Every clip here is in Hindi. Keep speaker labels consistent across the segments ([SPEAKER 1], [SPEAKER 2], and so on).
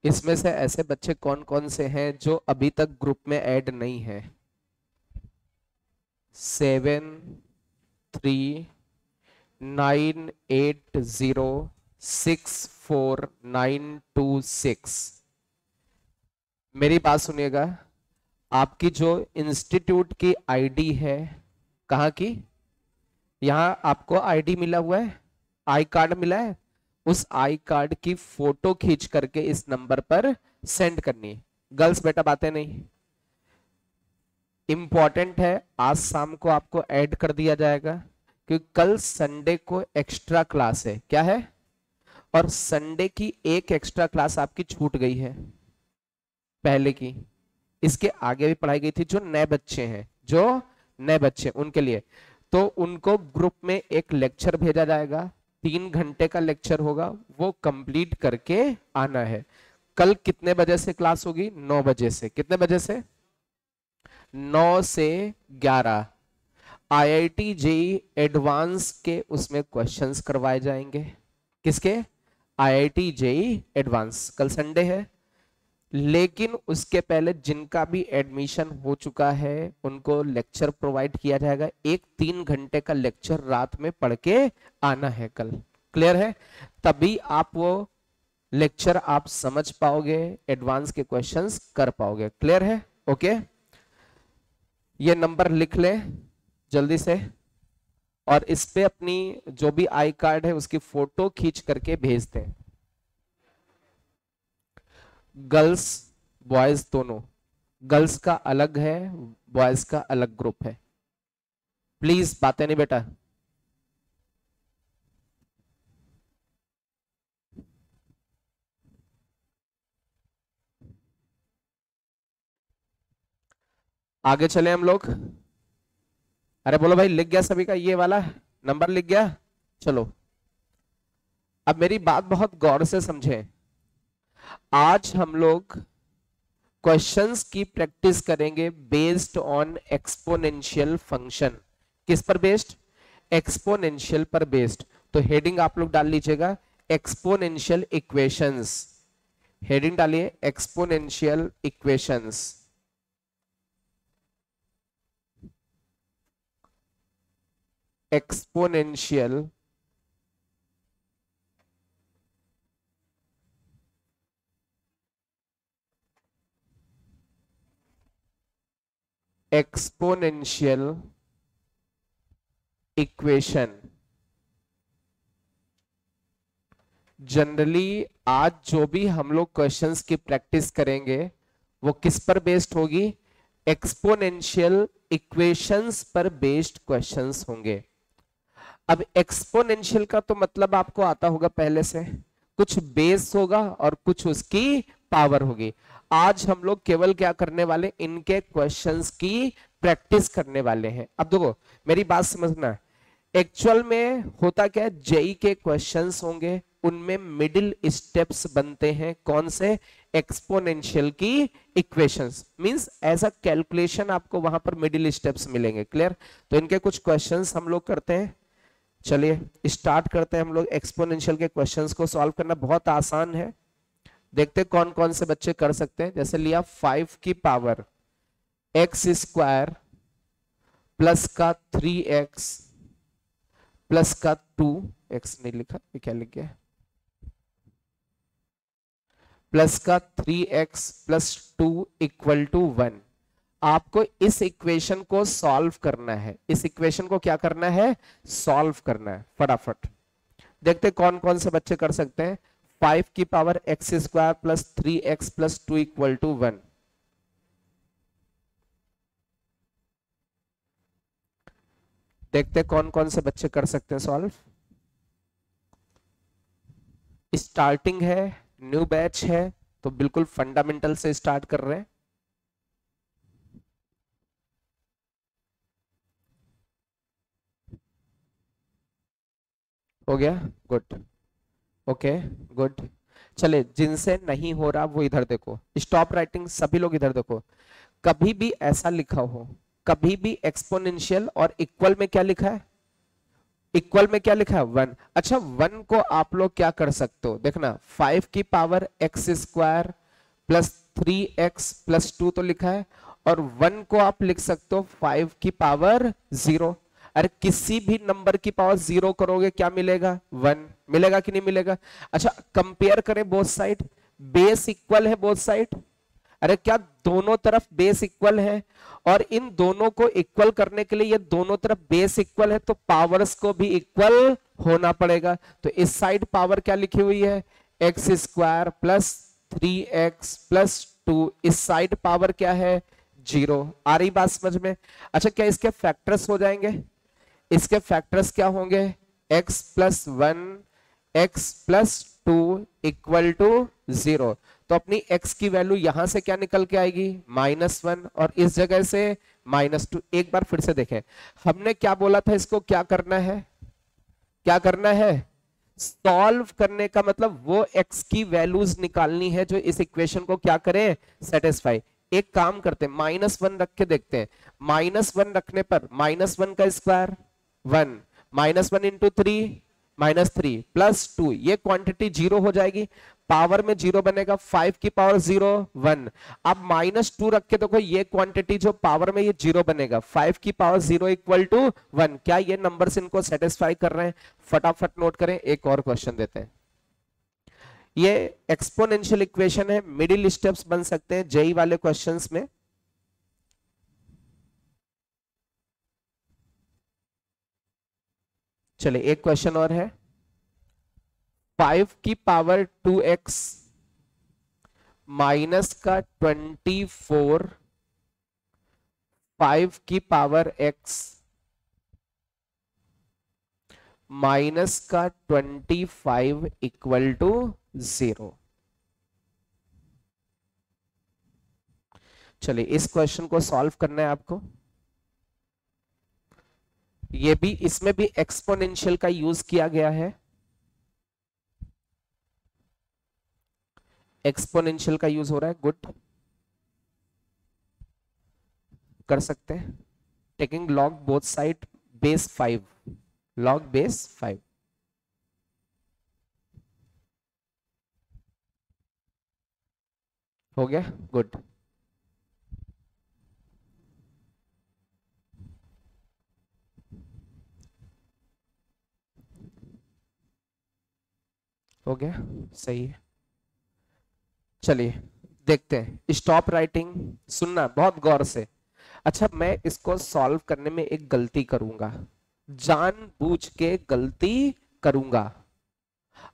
[SPEAKER 1] इसमें से ऐसे बच्चे कौन कौन से हैं जो अभी तक ग्रुप में ऐड नहीं है? 7398064926। मेरी बात सुनिएगा, आपकी जो इंस्टीट्यूट की आईडी है, कहाँ की? यहाँ आपको आईडी मिला हुआ है, आई कार्ड मिला है, उस आई कार्ड की फोटो खींच करके इस नंबर पर सेंड करनी है। गर्ल्स बेटा बातें नहीं, इंपॉर्टेंट है। आज शाम को आपको ऐड कर दिया जाएगा क्योंकि कल संडे को एक्स्ट्रा क्लास है। क्या है? और संडे की एक एक्स्ट्रा क्लास आपकी छूट गई है पहले की, इसके आगे भी पढ़ाई गई थी। जो नए बच्चे हैं, जो नए बच्चे उनके लिए, तो उनको ग्रुप में एक लेक्चर भेजा जाएगा, 3 घंटे का लेक्चर होगा, वो कंप्लीट करके आना है। कल कितने बजे से क्लास होगी? 9 बजे से। कितने बजे से? 9 से 11। आईआईटी जेई एडवांस के उसमें क्वेश्चंस करवाए जाएंगे। किसके? IIT JEE advance. कल संडे है, लेकिन उसके पहले जिनका भी एडमिशन हो चुका है उनको लेक्चर प्रोवाइड किया जाएगा। एक 3 घंटे का लेक्चर रात में पढ़ के आना है कल। क्लियर है? तभी आप वो लेक्चर आप समझ पाओगे, एडवांस के क्वेश्चंस कर पाओगे। क्लियर है? ओके, ये नंबर लिख ले जल्दी से, और इस पे अपनी जो भी आई कार्ड है उसकी फोटो खींच करके भेज दें। गर्ल्स बॉयज दोनों, गर्ल्स का अलग है, बॉयज का अलग ग्रुप है। प्लीज बातें नहीं बेटा। आगे चले हम लोग। अरे बोलो भाई, लिख गया सभी का ये वाला नंबर? लिख गया? चलो, अब मेरी बात बहुत गौर से समझें। आज हम लोग क्वेश्चंस की प्रैक्टिस करेंगे बेस्ड ऑन एक्सपोनेंशियल फंक्शन। किस पर बेस्ड? एक्सपोनेंशियल पर बेस्ड। तो हेडिंग आप लोग डाल लीजिएगा, एक्सपोनेंशियल इक्वेशंस। हेडिंग डालिए, exponential equations. Exponential exponential equation. Generally आज जो भी हम लोग क्वेश्चंस की प्रैक्टिस करेंगे वो किस पर बेस्ड होगी? एक्सपोनेंशियल इक्वेशंस पर बेस्ड क्वेश्चंस होंगे। अब एक्सपोनेंशियल का तो मतलब आपको आता होगा पहले से, कुछ बेस होगा और कुछ उसकी पावर होगी। आज हम लोग केवल क्या करने वाले, इनके क्वेश्चंस की प्रैक्टिस करने वाले हैं। अब देखो मेरी बात समझना, एक्चुअल में होता क्या है, जेई के क्वेश्चंस होंगे, उनमें मिडिल स्टेप्स बनते हैं। कौन से? एक्सपोनेंशियल की equations. Means as a calculation आपको वहां पर मिडिल स्टेप्स मिलेंगे। क्लियर? तो इनके कुछ क्वेश्चंस हम लोग करते हैं। चलिए स्टार्ट करते हैं हम लोग। एक्सपोनेंशियल के क्वेश्चंस को सॉल्व करना बहुत आसान है। देखते कौन कौन से बच्चे कर सकते हैं। जैसे लिया 5 की पावर एक्स स्क्वायर प्लस का 3x प्लस का 2x, नहीं लिखा, ये क्या लिख गया, प्लस का 3x प्लस 2 इक्वल टू 1। आपको इस इक्वेशन को सॉल्व करना है। इस इक्वेशन को क्या करना है? सॉल्व करना है फटाफट। देखते कौन कौन से बच्चे कर सकते हैं। 5 की power x square plus 3x plus 2 equal to 1। देखते कौन कौन से बच्चे कर सकते हैं सॉल्व। स्टार्टिंग है, न्यू बैच है, तो बिल्कुल फंडामेंटल से स्टार्ट कर रहे हैं। हो गया? गुड। Okay good. चले, जिनसे नहीं हो रहा वो इधर देखो, स्टॉप राइटिंग, सभी लोग इधर देखो। कभी भी ऐसा लिखा हो, कभी भी एक्सपोनेंशियल और इक्वल में क्या लिखा है? इक्वल में क्या लिखा है 1। अच्छा 1 को आप लोग क्या कर सकते हो, देखना 5 की power x square plus 3x plus 2 तो लिखा है, और 1 को आप लिख सकते हो 5 की पावर 0। अरे किसी भी नंबर की पावर 0 करोगे क्या मिलेगा, 1 मिलेगा कि नहीं मिलेगा। अच्छा कंपेयर करें बोथ साइड, बेस इक्वल है बोथ साइड, अरे क्या दोनों तरफ बेस इक्वल है, और इन दोनों को इक्वल करने के लिए ये दोनों तरफ बेस इक्वल है तो पावर्स को भी इक्वल होना पड़ेगा। तो इस साइड पावर क्या लिखी हुई है, x square plus 3x plus 2, इस साइड पावर क्या है 0। आ रही बात समझ में। अच्छा क्या इसके फैक्टर्स हो जाएंगे, इसके फैक्टर्स क्या होंगे, x plus 1 x plus 2 equal to 0। तो अपनी x की वैल्यू यहां से क्या निकल के आएगी -1, और इस जगह से -2। एक बार फिर से देखें, हमने क्या बोला था, इसको क्या करना है, क्या करना है, सॉल्व करने का मतलब वो x की वैल्यूज निकालनी है जो इस इक्वेशन को क्या करें, सेटिस्फाई। एक काम करते हैं -1 रख के देखते हैं, -1 रखने पर -1 का स्क्वायर 1, -1 इंटू 3 -3 प्लस 2, ये क्वांटिटी 0 हो जाएगी, पावर में 0 बनेगा, 5 की पावर 0 1। अब -2 रख के देखो ये क्वांटिटी जो पावर में ये 0 बनेगा, 5 की पावर 0 इक्वल टू 1। क्या ये नंबर्स इनको सेटिस्फाई कर रहे हैं, फटाफट नोट करें। एक और क्वेश्चन देते हैं, ये एक्सपोनेंशियल इक्वेशन है, मिडिल स्टेप्स बन सकते हैं जेई वाले क्वेश्चंस में। चलिए एक क्वेश्चन और है, 5 की पावर 2x माइनस का 24 5 की पावर x माइनस का 25 इक्वल टू 0। चलिए इस क्वेश्चन को सॉल्व करना है आपको। ये भी, इसमें भी एक्सपोनेंशियल का यूज किया गया है, एक्सपोनेंशियल का यूज हो रहा है, गुड, कर सकते हैं। Taking log both side base 5, log base 5। हो गया, गुड। हो गया, सही है। चलिए देखते हैं, स्टॉप राइटिंग, सुनना बहुत गौर से। अच्छा मैं इसको सॉल्व करने में एक गलती करूंगा, जानबूझ के गलती करूंगा,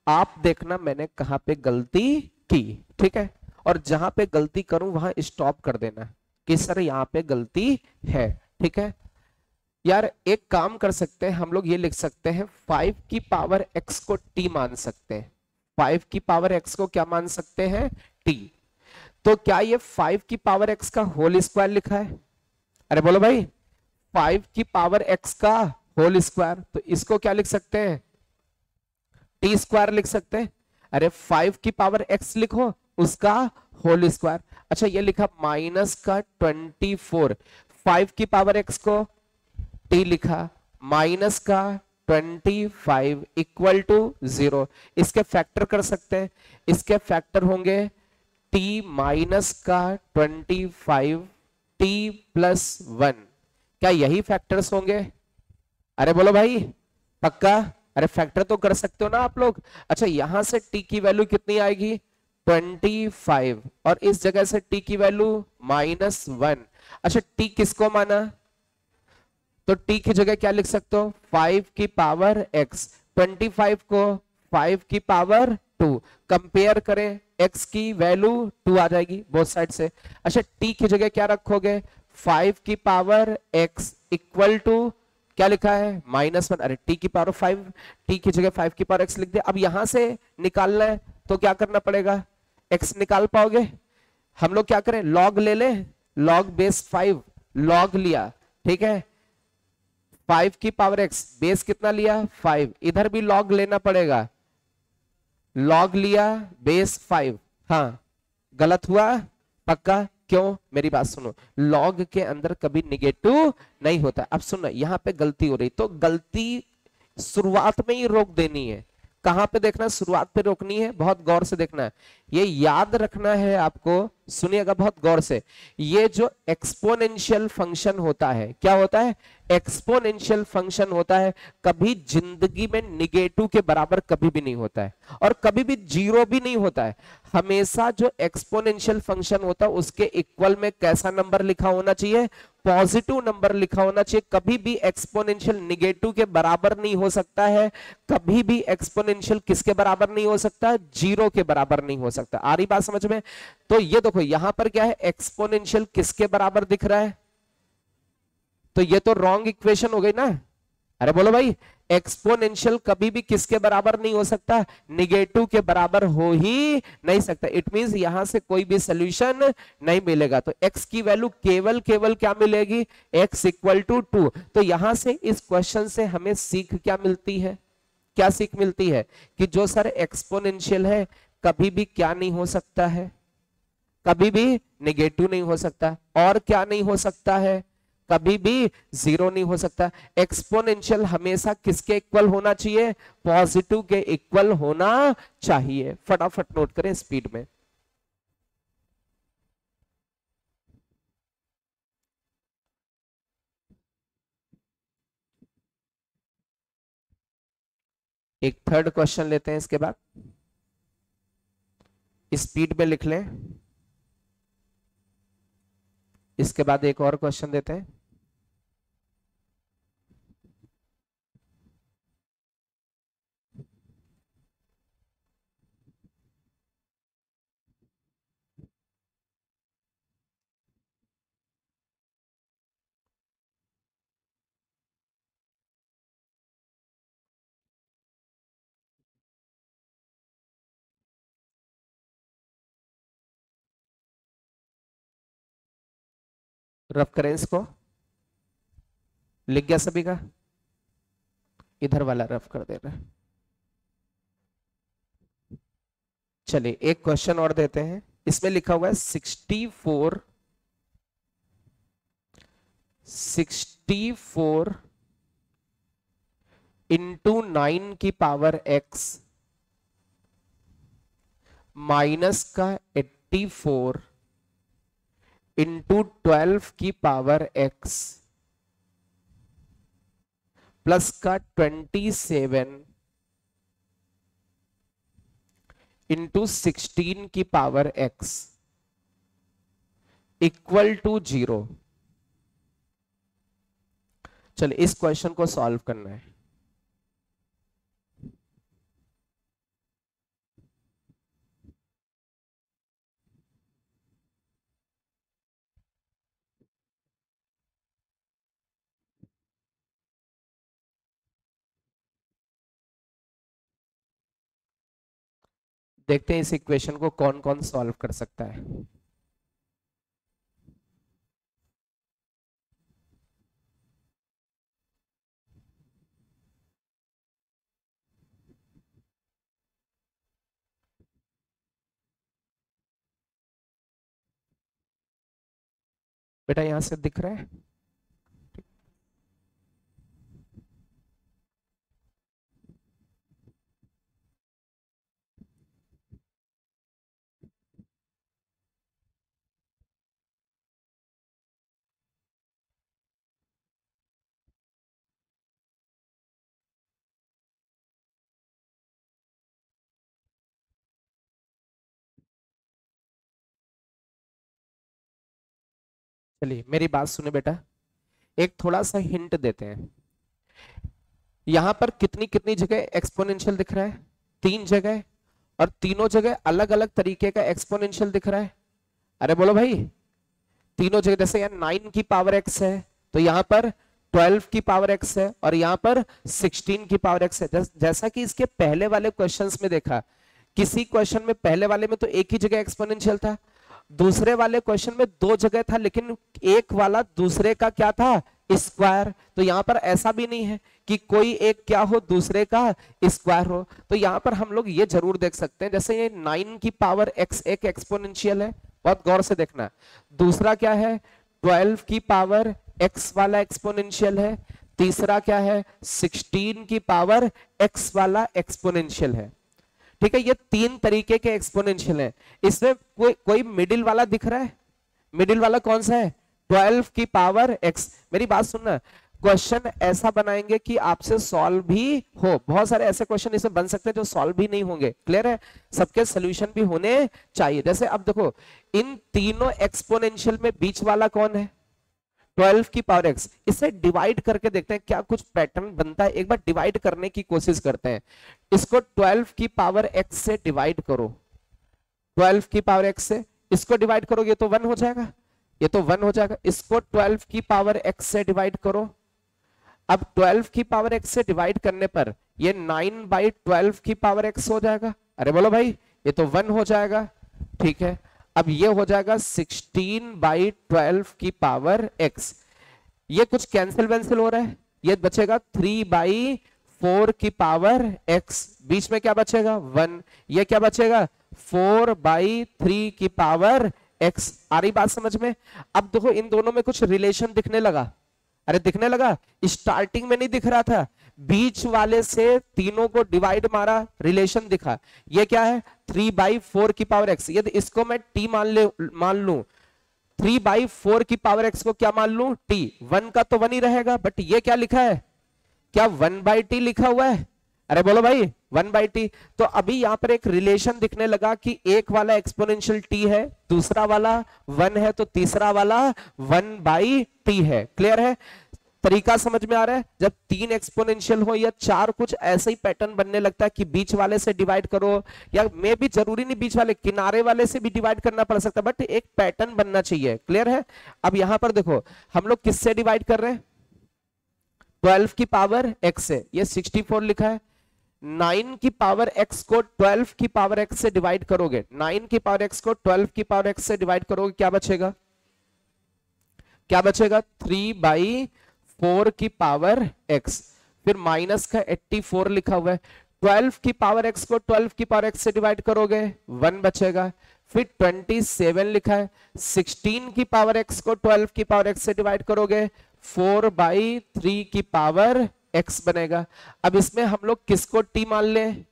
[SPEAKER 1] आप देखना मैंने कहां पे गलती की, ठीक है। और जहां पे गलती करूं वहां स्टॉप कर देना कि सर यहां पे गलती है, ठीक है। यार एक काम कर सकते हैं हम लोग, ये लिख सकते हैं 5 की पावर x को t मान सकते हैं, 5 की पावर x को क्या मान सकते हैं, t। तो क्या ये 5 की पावर x का होल स्क्वायर लिखा है, अरे बोलो भाई, 5 की पावर x का होल स्क्वायर, तो इसको क्या लिख सकते हैं, टी स्क्वायर लिख सकते हैं। अरे 5 की पावर x लिखो, उसका होल स्क्वायर। अच्छा ये लिखा माइनस का 24, 5 की पावर x को t लिखा, माइनस का 25 इक्वल टू 0। इसके फैक्टर कर सकते हैं, इसके फैक्टर होंगे t माइनस का 25 t प्लस 1। क्या यही फैक्टर्स होंगे, अरे बोलो भाई पक्का, अरे फैक्टर तो कर सकते हो ना आप लोग। अच्छा यहां से t की वैल्यू कितनी आएगी 25, और इस जगह से t की वैल्यू -1। अच्छा t किसको माना, तो t की जगह क्या लिख सकते हो 5 की पावर x, 25 को 5 की पावर 2, कंपेयर करें x की वैल्यू 2 आ जाएगी बोथ साइड से। अच्छा t की जगह क्या रखोगे 5 की पावर x इक्वल टू क्या लिखा है -1, अरे t की पावर 5, t की जगह 5 की पावर x लिख दिया। अब यहां से निकालना है तो क्या करना पड़ेगा, x निकाल पाओगे, हम लोग क्या करें लॉग ले ले, लॉग बेस 5, लॉग लिया, ठीक है, 5 की पावर x, बेस कितना लिया 5, इधर भी लॉग लेना पड़ेगा, लॉग लिया बेस 5। हाँ गलत हुआ पक्का, क्यों, मेरी बात सुनो, लॉग के अंदर कभी निगेटिव नहीं होता। अब सुनो यहाँ पे गलती हो रही, तो गलती शुरुआत में ही रोक देनी है। कहां पे देखना है? शुरुआत पे रोकनी है। बहुत गौर से देखना है, ये याद रखना है आपको। सुनिएगा बहुत गौर से। ये जो एक्सपोनेंशियल फंक्शन होता है, क्या होता है? एक्सपोनेंशियल फंक्शन होता है, कभी जिंदगी में निगेटिव के बराबर कभी भी नहीं होता है, और कभी भी जीरो भी नहीं होता है। हमेशा जो एक्सपोनेंशियल फंक्शन होता है उसके इक्वल में कैसा नंबर लिखा होना चाहिए? पॉजिटिव नंबर लिखा होना चाहिए। कभी भी एक्सपोनेंशियल निगेटिव के बराबर नहीं हो सकता है, कभी भी एक्सपोनेंशियल किसके बराबर नहीं हो सकता? जीरो के बराबर नहीं हो सकता। आ रही बात समझ में? तो ये देखो यहां पर क्या है, एक्सपोनेंशियल किसके बराबर दिख रहा है? तो ये तो रॉन्ग इक्वेशन हो गई ना। अरे बोलो भाई, एक्सपोनेंशियल कभी भी किसके बराबर नहीं हो सकता? निगेटिव के बराबर हो ही नहीं सकता। इट मींस यहां से कोई भी सोल्यूशन नहीं मिलेगा। तो x की वैल्यू केवल केवल क्या मिलेगी? x equal to 2। तो यहां से इस क्वेश्चन से हमें सीख क्या मिलती है? क्या सीख मिलती है? कि जो सर एक्सपोनेंशियल है कभी भी क्या नहीं हो सकता है? कभी भी निगेटिव नहीं हो सकता। और क्या नहीं हो सकता है? कभी भी जीरो नहीं हो सकता। एक्सपोनेंशियल हमेशा किसके इक्वल होना चाहिए? पॉजिटिव के इक्वल होना चाहिए। फटाफट नोट करें स्पीड में। एक थर्ड क्वेश्चन लेते हैं इसके बाद, स्पीड में लिख लें। इसके बाद एक और क्वेश्चन देते हैं। रफ करें इसको। लिख गया सभी का? इधर वाला रफ कर दे रहा है। चलिए एक क्वेश्चन और देते हैं। इसमें लिखा हुआ है 64 इंटू 9 की पावर x माइनस का 84 इंटू 12 की पावर x प्लस का 27 इंटू 16 की पावर x इक्वल टू 0। चलिए इस क्वेश्चन को सॉल्व करना है। देखते हैं इस इक्वेशन को कौन कौन सॉल्व कर सकता है। बेटा यहां से दिख रहा है? चलिए मेरी बात सुने बेटा, एक थोड़ा सा हिंट देते हैं। यहां पर कितनी कितनी जगह एक्सपोनेंशियल दिख रहा है? 3 जगह, और तीनों जगह अलग अलग तरीके का एक्सपोनेंशियल दिख रहा है। अरे बोलो भाई, तीनों जगह जैसे यहाँ 9 की पावर x है, तो यहाँ पर 12 की पावर x है, और यहाँ पर 16 की पावर x है। जैसा कि इसके पहले वाले क्वेश्चंस में देखा, किसी क्वेश्चन में पहले वाले में तो एक ही जगह एक्सपोनेंशियल था, दूसरे वाले क्वेश्चन में 2 जगह था, लेकिन एक वाला दूसरे का क्या था? स्क्वायर। तो यहां पर ऐसा भी नहीं है कि कोई एक क्या हो दूसरे का स्क्वायर हो। तो यहां पर हम लोग ये जरूर देख सकते हैं, जैसे ये 9 की पावर x एक एक्सपोनेंशियल है, बहुत गौर से देखना। दूसरा क्या है? 12 की पावर x वाला एक्सपोनेंशियल है। तीसरा क्या है, 16 की पावर x वाला एक्सपोनेंशियल है। ठीक है, ये तीन तरीके के एक्सपोनेंशियल है। इसमें कोई कोई मिडिल वाला दिख रहा है? मिडिल वाला कौन सा है? 12 की पावर x। मेरी बात सुनना, क्वेश्चन ऐसा बनाएंगे कि आपसे सॉल्व भी हो। बहुत सारे ऐसे क्वेश्चन इसमें बन सकते हैं जो सॉल्व भी नहीं होंगे, क्लियर है? सबके सोल्यूशन भी होने चाहिए। जैसे अब देखो, इन तीनों एक्सपोनेंशियल में बीच वाला कौन है? 12 की पावर x। इसे डिवाइड करके देखते हैं क्या कुछ पैटर्न बनता है। एक बार डिवाइड करने की कोशिश करते हैं। इसको 12 की पावर x से डिवाइड करो, 12 की पावर x से इसको डिवाइड करोगे तो 1 हो जाएगा, ये तो 1 हो जाएगा। इसको 12 की पावर x से डिवाइड करो। अब 12 की पावर x से डिवाइड करने पर ये 9/12 की पावर x हो जाएगा। अरे बोलो भाई, ये तो 1 हो जाएगा। ठीक है, अब ये हो जाएगा 16/12 की पावर x। ये कुछ कैंसिल वैंसिल हो रहा है, ये बचेगा 3/4 की पावर x। बीच में क्या बचेगा? 1। ये क्या बचेगा? 4/3 की पावर x। आ रही बात समझ में? अब देखो, इन दोनों में कुछ रिलेशन दिखने लगा। अरे दिखने लगा, स्टार्टिंग में नहीं दिख रहा था, बीच वाले से तीनों को डिवाइड मारा, रिलेशन दिखा। ये क्या है? 3/4 की पावर x। यदि इसको मैं t मान लूं, 3/4 की पावर x को क्या मान लूं? t। 1 का तो 1 ही रहेगा, बट ये क्या लिखा है? क्या 1/t लिखा हुआ है? अरे बोलो भाई, 1/t। तो अभी यहां पर एक रिलेशन दिखने लगा कि एक वाला एक्सपोनेंशियल t है, दूसरा वाला 1 है, तो तीसरा वाला 1/t है। क्लियर है? तरीका समझ में आ रहा है? जब तीन एक्सपोनेंशियल हो या चार, कुछ ऐसा ही पैटर्न बनने लगता है कि बीच वाले से डिवाइड करो, या मे भी जरूरी नहीं बीच वाले, किनारे वाले से भी डिवाइड करना पड़ सकता है, बट एक पैटर्न बनना चाहिए। क्लियर है? अब यहां पर देखो, हम लोग किससे डिवाइड कर रहे हैं? 12 की पावर x से। ये 64 लिखा है। 9 की पावर x को 12 की पावर x से डिवाइड करोगे, 9 की पावर x को 12 की पावर x से डिवाइड करोगे, क्या बचेगा? क्या बचेगा? 3/4 की पावर x। फिर माइनस का 84 लिखा हुआ है। 12 की पावर x को 12 की पावर x से डिवाइड करोगे, 1 बचेगा। फिर 27 लिखा है। 16 की पावर x को 12 की पावर x से डिवाइड करोगे, 4/3 की पावर x बनेगा। अब इसमें हम लोग किसको t मान लें?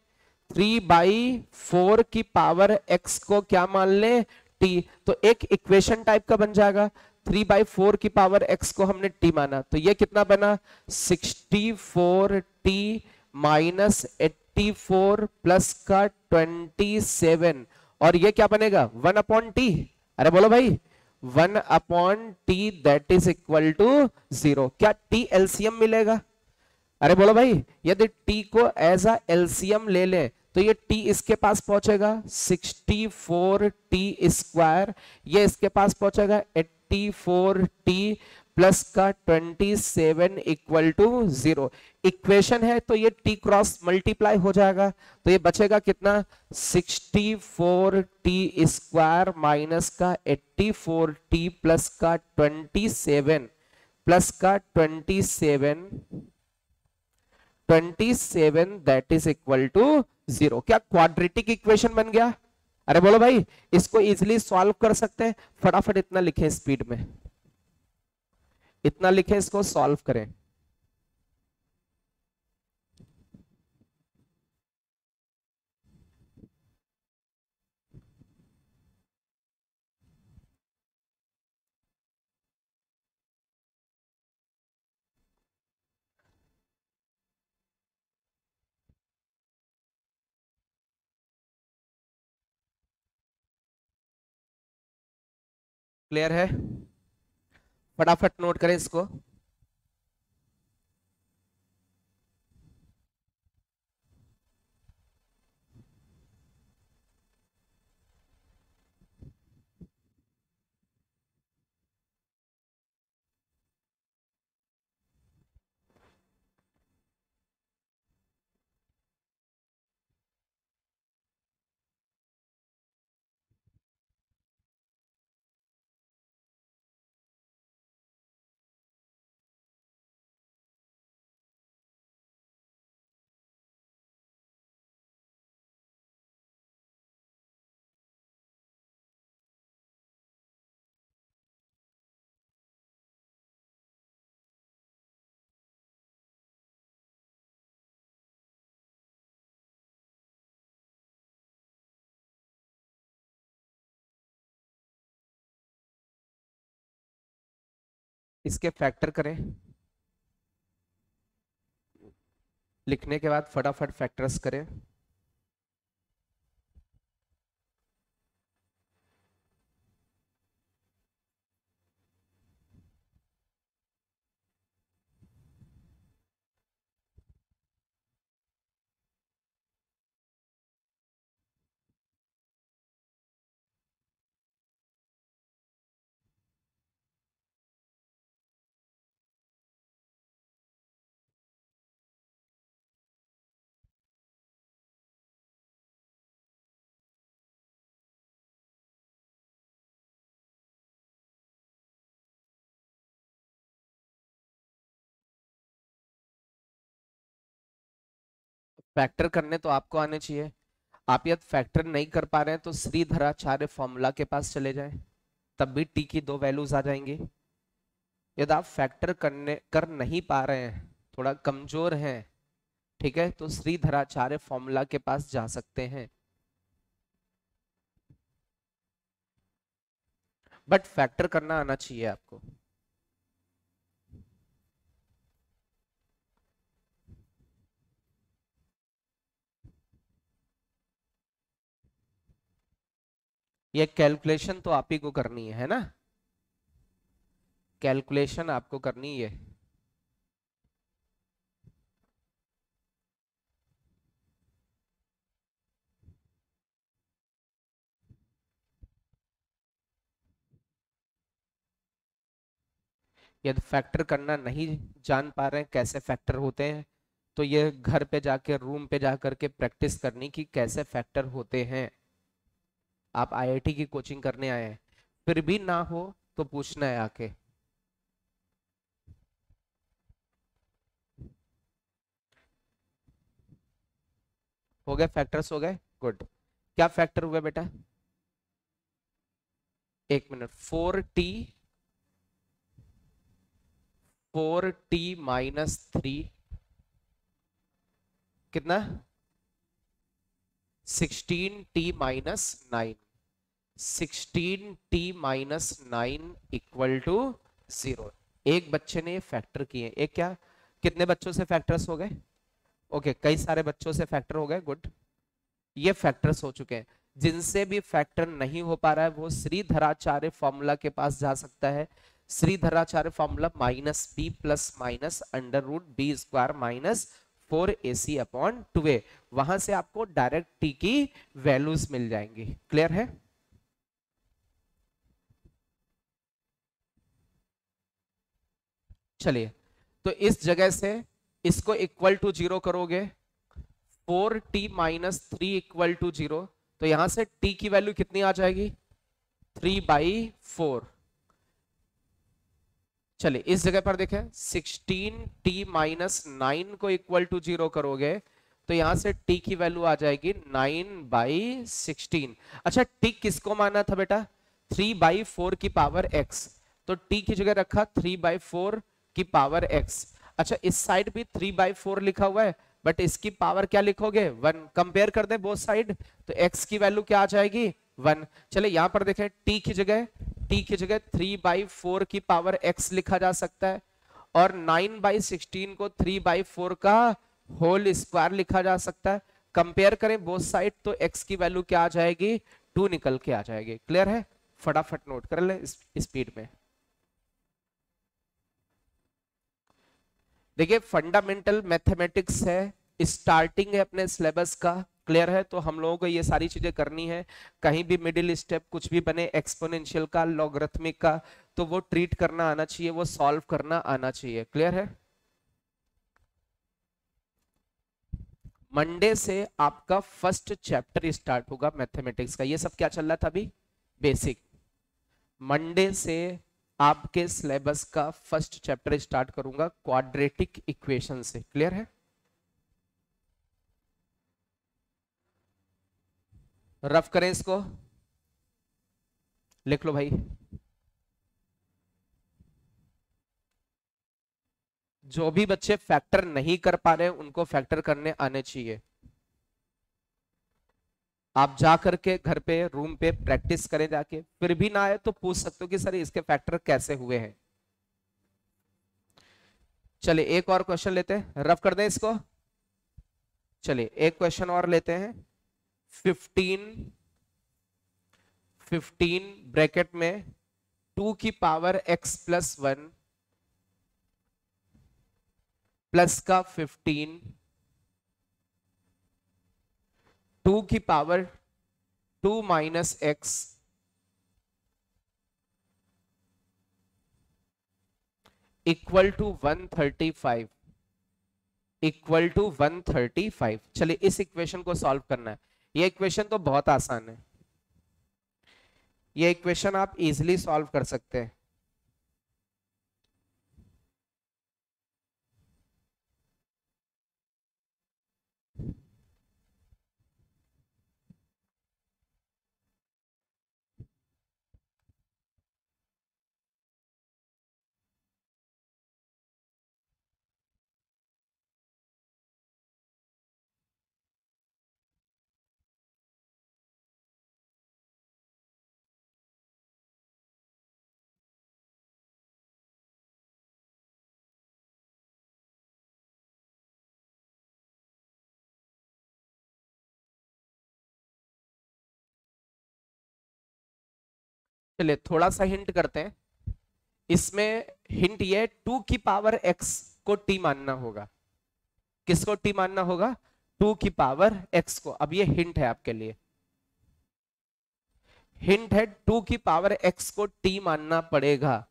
[SPEAKER 1] 3/4 की पावर x को क्या मान लें? t। तो एक इक्वेशन टाइप का बन जाएगा। 3/4 की पावर x को हमने t माना, तो ये कितना बना? 64t माइनस 84 प्लस का 27, और ये क्या बनेगा? 1/t। अरे बोलो भाई, 1/t that is equal to 0। क्या t एलसीएम मिलेगा? अरे बोलो भाई, यदि t को एज अ एलसीएम ले लें तो ये t इसके पास पहुंचेगा 64t स्क्वायर, ये इसके पास पहुंचेगा 84t प्लस का 27 इक्वल टू 0। इक्वेशन है तो ये t क्रॉस मल्टीप्लाई हो जाएगा, तो ये बचेगा कितना? 64t स्क्वायर माइनस का 84t प्लस का 27 प्लस का 27 दैट इज इक्वल टू 0। क्या क्वाड्रेटिक इक्वेशन बन गया? अरे बोलो भाई, इसको इजीली सॉल्व कर सकते हैं। फटाफट इतना लिखें स्पीड में, इतना लिखें, इसको सॉल्व करें। क्लियर है? फटाफट नोट करें इसको। इसके फैक्टर करें, लिखने के बाद फटाफट फैक्टर्स करें। फैक्टर करने तो आपको आने चाहिए। आप यदि फैक्टर नहीं कर पा रहे हैं तो श्रीधराचार्य फॉर्मूला के पास चले जाएं, तब भी टी की दो वैल्यूज आ जाएंगी। यदि आप फैक्टर कर नहीं पा रहे हैं, थोड़ा कमजोर हैं, ठीक है, तो श्रीधराचार्य फॉर्मूला के पास जा सकते हैं, बट फैक्टर करना आना चाहिए आपको। ये कैलकुलेशन तो आप ही को करनी है ना, कैलकुलेशन आपको करनी है। यदि फैक्टर करना नहीं जान पा रहे हैं कैसे फैक्टर होते हैं, तो ये घर पे जाके रूम पे जाकर के प्रैक्टिस करनी कि कैसे फैक्टर होते हैं। आप आईआईटी की कोचिंग करने आए हैं, फिर भी ना हो तो पूछना है आके। हो गए फैक्टर्स, हो गए, गुड। क्या फैक्टर हुआ बेटा? 1 मिनट। 4t -3 कितना? 16t-9। 16t-9 equal to 0। एक बच्चे ने फैक्टर किए, एक क्या, कितने बच्चों से फैक्टर्स हो गए? ओके, कई सारे बच्चों से फैक्टर हो गए, गुड। ये फैक्टर्स हो चुके हैं। जिनसे भी फैक्टर नहीं हो पा रहा है वो श्रीधराचार्य फॉर्मूला के पास जा सकता है। Shridharacharya formula -b plus minus √b² -4ac/2a, वहां से आपको डायरेक्ट t की वैल्यूज मिल जाएंगी। क्लियर है? चलिए, तो इस जगह से इसको इक्वल टू 0 करोगे, 4t-3 इक्वल टू 0, तो यहां से t की वैल्यू कितनी आ जाएगी? 3/4। चलिए इस जगह पर देखें, 16t-9 को इक्वल टू 0 करोगे तो यहां से t की वैल्यू आ जाएगी 9/16। अच्छा, t किसको माना था बेटा? 3/4 की पावर x, तो t की जगह रखा 3/4 की पावर x। अच्छा, इस साइड भी 3/4 लिखा हुआ है, बट इसकी पावर क्या लिखोगे? 1। कंपेयर कर दे बोथ साइड, तो x की वैल्यू क्या आ जाएगी? 1। चले यहां पर देखें, t की जगह 3/4 की पावर x लिखा जा सकता है, और 9/16 को 3/4 का होल स्क्वायर लिखा जा सकता है। कंपेयर करें बोथ साइड, तो x की वैल्यू क्या आ जाएगी? 2 निकल के आ जाएगी। क्लियर है? फटाफट नोट कर ले स्पीड में। देखिए, फंडामेंटल मैथमेटिक्स है, स्टार्टिंग है अपने सिलेबस का। क्लियर है? तो हम लोगों को ये सारी चीजें करनी है। कहीं भी मिडिल स्टेप कुछ भी बने, एक्सपोनेंशियल का, लॉगरिथमिक का, तो वो ट्रीट करना आना चाहिए, वो सॉल्व करना आना चाहिए। क्लियर है? मंडे से आपका फर्स्ट चैप्टर स्टार्ट होगा मैथमेटिक्स का। ये सब क्या चल रहा था अभी? बेसिक। मंडे से आपके सिलेबस का फर्स्ट चैप्टर स्टार्ट करूंगा क्वाड्रेटिक इक्वेशन से। क्लियर है? रफ करें इसको, लिख लो भाई। जो भी बच्चे फैक्टर नहीं कर पा रहे हैं उनको फैक्टर करने आने चाहिए। आप जा करके घर पे रूम पे प्रैक्टिस करें जाके, फिर भी ना आए तो पूछ सकते हो कि सर इसके फैक्टर कैसे हुए हैं। चलिए एक और क्वेश्चन लेते हैं, रफ कर दें इसको। चलिए एक क्वेश्चन और लेते हैं। 15 ब्रैकेट में 2 की पावर x प्लस 1 प्लस का 15 2 की power 2 minus x equal to 135 equal to 135। चलिए इस इक्वेशन को सॉल्व करना है। ये इक्वेशन तो बहुत आसान है, ये इक्वेशन आप इजीली सॉल्व कर सकते हैं। चलिए थोड़ा सा हिंट करते हैं इसमें। हिंट ये 2 की पावर x को t मानना होगा। किसको t मानना होगा? 2 की पावर x को। अब ये हिंट है आपके लिए, हिंट है 2 की पावर x को t मानना पड़ेगा।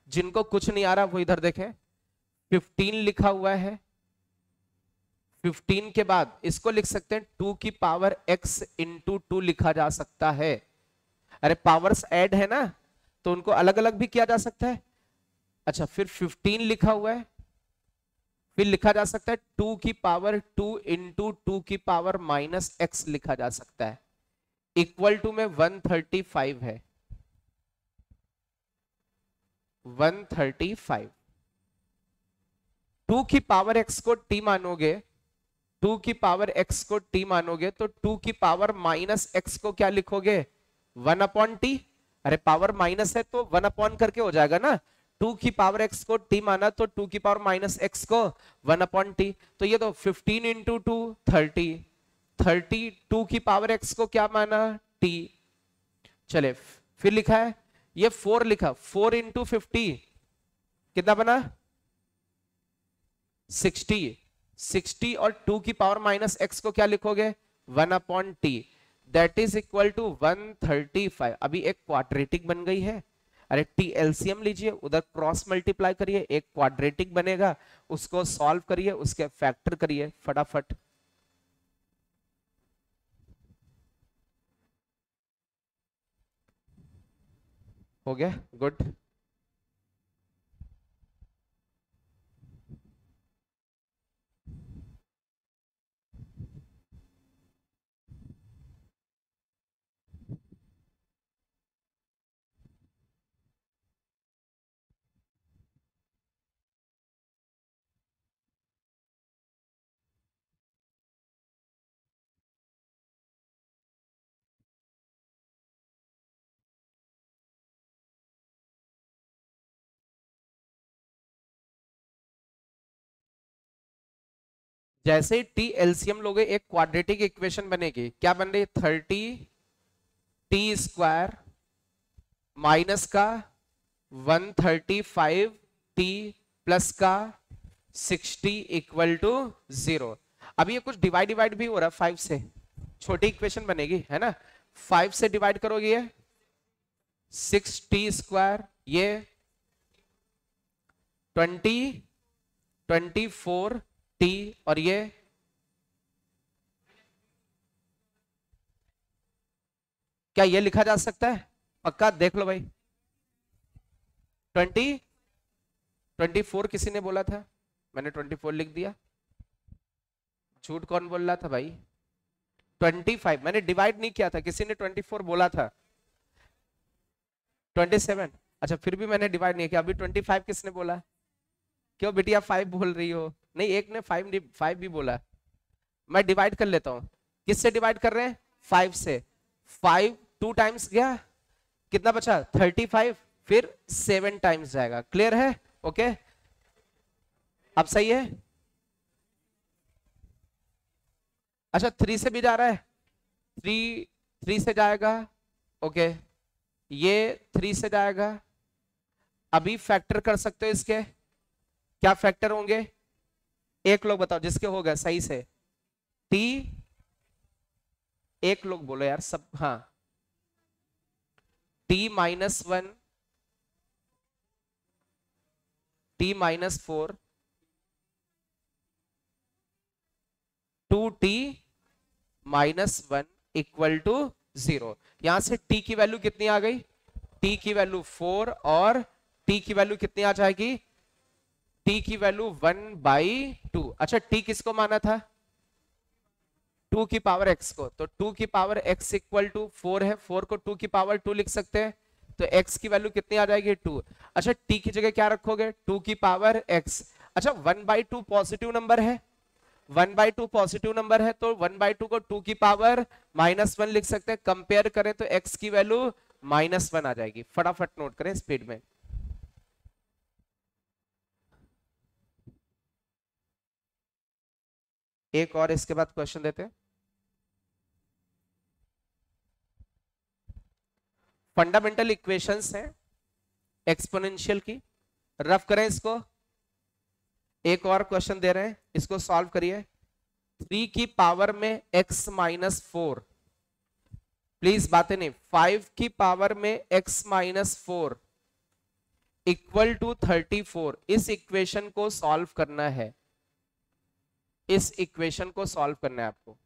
[SPEAKER 1] जिनको कुछ नहीं आ रहा वो इधर देखें, 15 लिखा हुआ है। 15 के बाद इसको लिख सकते हैं 2 की पावर x इंटू 2 लिखा जा सकता है। अरे पावर्स ऐड है ना, तो उनको अलग अलग भी किया जा सकता है। अच्छा फिर 15 लिखा हुआ है, फिर लिखा जा सकता है 2 की पावर 2 इंटू 2 की पावर माइनस x लिखा जा सकता है। इक्वल टू में 135 है, 135। 2 की पावर x को t मानोगे, 2 की पावर x को t मानोगे तो 2 की पावर माइनस x को क्या लिखोगे? 1 अपॉन टी। अरे पावर माइनस है तो 1 अपॉन करके हो जाएगा ना। 2 की पावर x को t माना तो 2 की पावर माइनस x को 1 अपॉन टी। तो ये तो 15 इंटू 2 30, 30 2 की पावर x को क्या माना? t। चले फिर लिखा है ये 4 लिखा, 4 इंटू 50 कितना बना? 60। 60 और 2 की पावर माइनस x को क्या लिखोगे? 1 upon T. That is equal to 135। अभी एक क्वाड्रेटिक बन गई है। अरे टी एलसीएम लीजिए, उधर क्रॉस मल्टीप्लाई करिए, एक क्वाड्रेटिक बनेगा, उसको सॉल्व करिए, उसके फैक्टर करिए फटाफट। हो गया, गुड। जैसे ही टी एलसीएम लोगे एक क्वाड्रेटिक इक्वेशन बनेगी। क्या बन रही? 30t² माइनस का 135t प्लस का 60 इक्वल टू 0। अभी ये कुछ डिवाइड भी हो रहा है 5 से, छोटी इक्वेशन बनेगी है ना। 5 से डिवाइड करोगे ये 6t², ये 24t और ये क्या ये लिखा जा सकता है? पक्का देख लो भाई। 24 किसी ने बोला था? मैंने 24 लिख दिया। झूठ कौन बोल रहा था भाई? 25 मैंने डिवाइड नहीं किया था, किसी ने 24 बोला था। 27। अच्छा फिर भी मैंने डिवाइड नहीं किया। अभी 25 किसने बोला? क्यों बिटिया 5 बोल रही हो? नहीं, एक ने 5 भी बोला। मैं डिवाइड कर लेता हूं। किससे डिवाइड कर रहे हैं? 5 से। 5 2 टाइम्स गया, कितना बचा? 35। फिर 7 टाइम्स जाएगा। क्लियर है? ओके, अब सही है। अच्छा 3 से भी जा रहा है, 3 से जाएगा। ओके, ये 3 से जाएगा। अभी फैक्टर कर सकते हो इसके, क्या फैक्टर होंगे? एक लोग बताओ जिसके हो गए सही से। टी, एक लोग बोलो यार सब। हाँ, T-1, T-4, 2T-1 equal to 0। यहां से T की वैल्यू कितनी आ गई? T की वैल्यू 4 और T की वैल्यू कितनी आ जाएगी? T की वैल्यू 1/2। अच्छा T किसको माना था? 2 की पावर x को, तो 2 की पावर x इक्वल टू 4 है, 4 को 2 की पावर 2 लिख सकते हैं, तो x की वैल्यू कितनी आ जाएगी? 2। अच्छा t की जगह क्या रखोगे? 2 की पावर x। अच्छा 1/2 पॉजिटिव नंबर है, 1/2 पॉजिटिव नंबर है, तो 1/2 को 2 की पावर -1 लिख सकते हैं। कंपेयर करें तो x की वैल्यू -1 आ जाएगी। फटाफट नोट करें स्पीड में। एक और इसके बाद क्वेश्चन देते हैं। फंडामेंटल इक्वेशंस हैं एक्सपोनेंशियल की, रफ करें इसको। एक और क्वेश्चन दे रहे हैं, इसको सॉल्व करिए। 3 की पावर में x-4, प्लीज बातें नहीं, 5 की पावर में x-4 इक्वल टू 34। इस इक्वेशन को सॉल्व करना है, इस इक्वेशन को सॉल्व करना है आपको।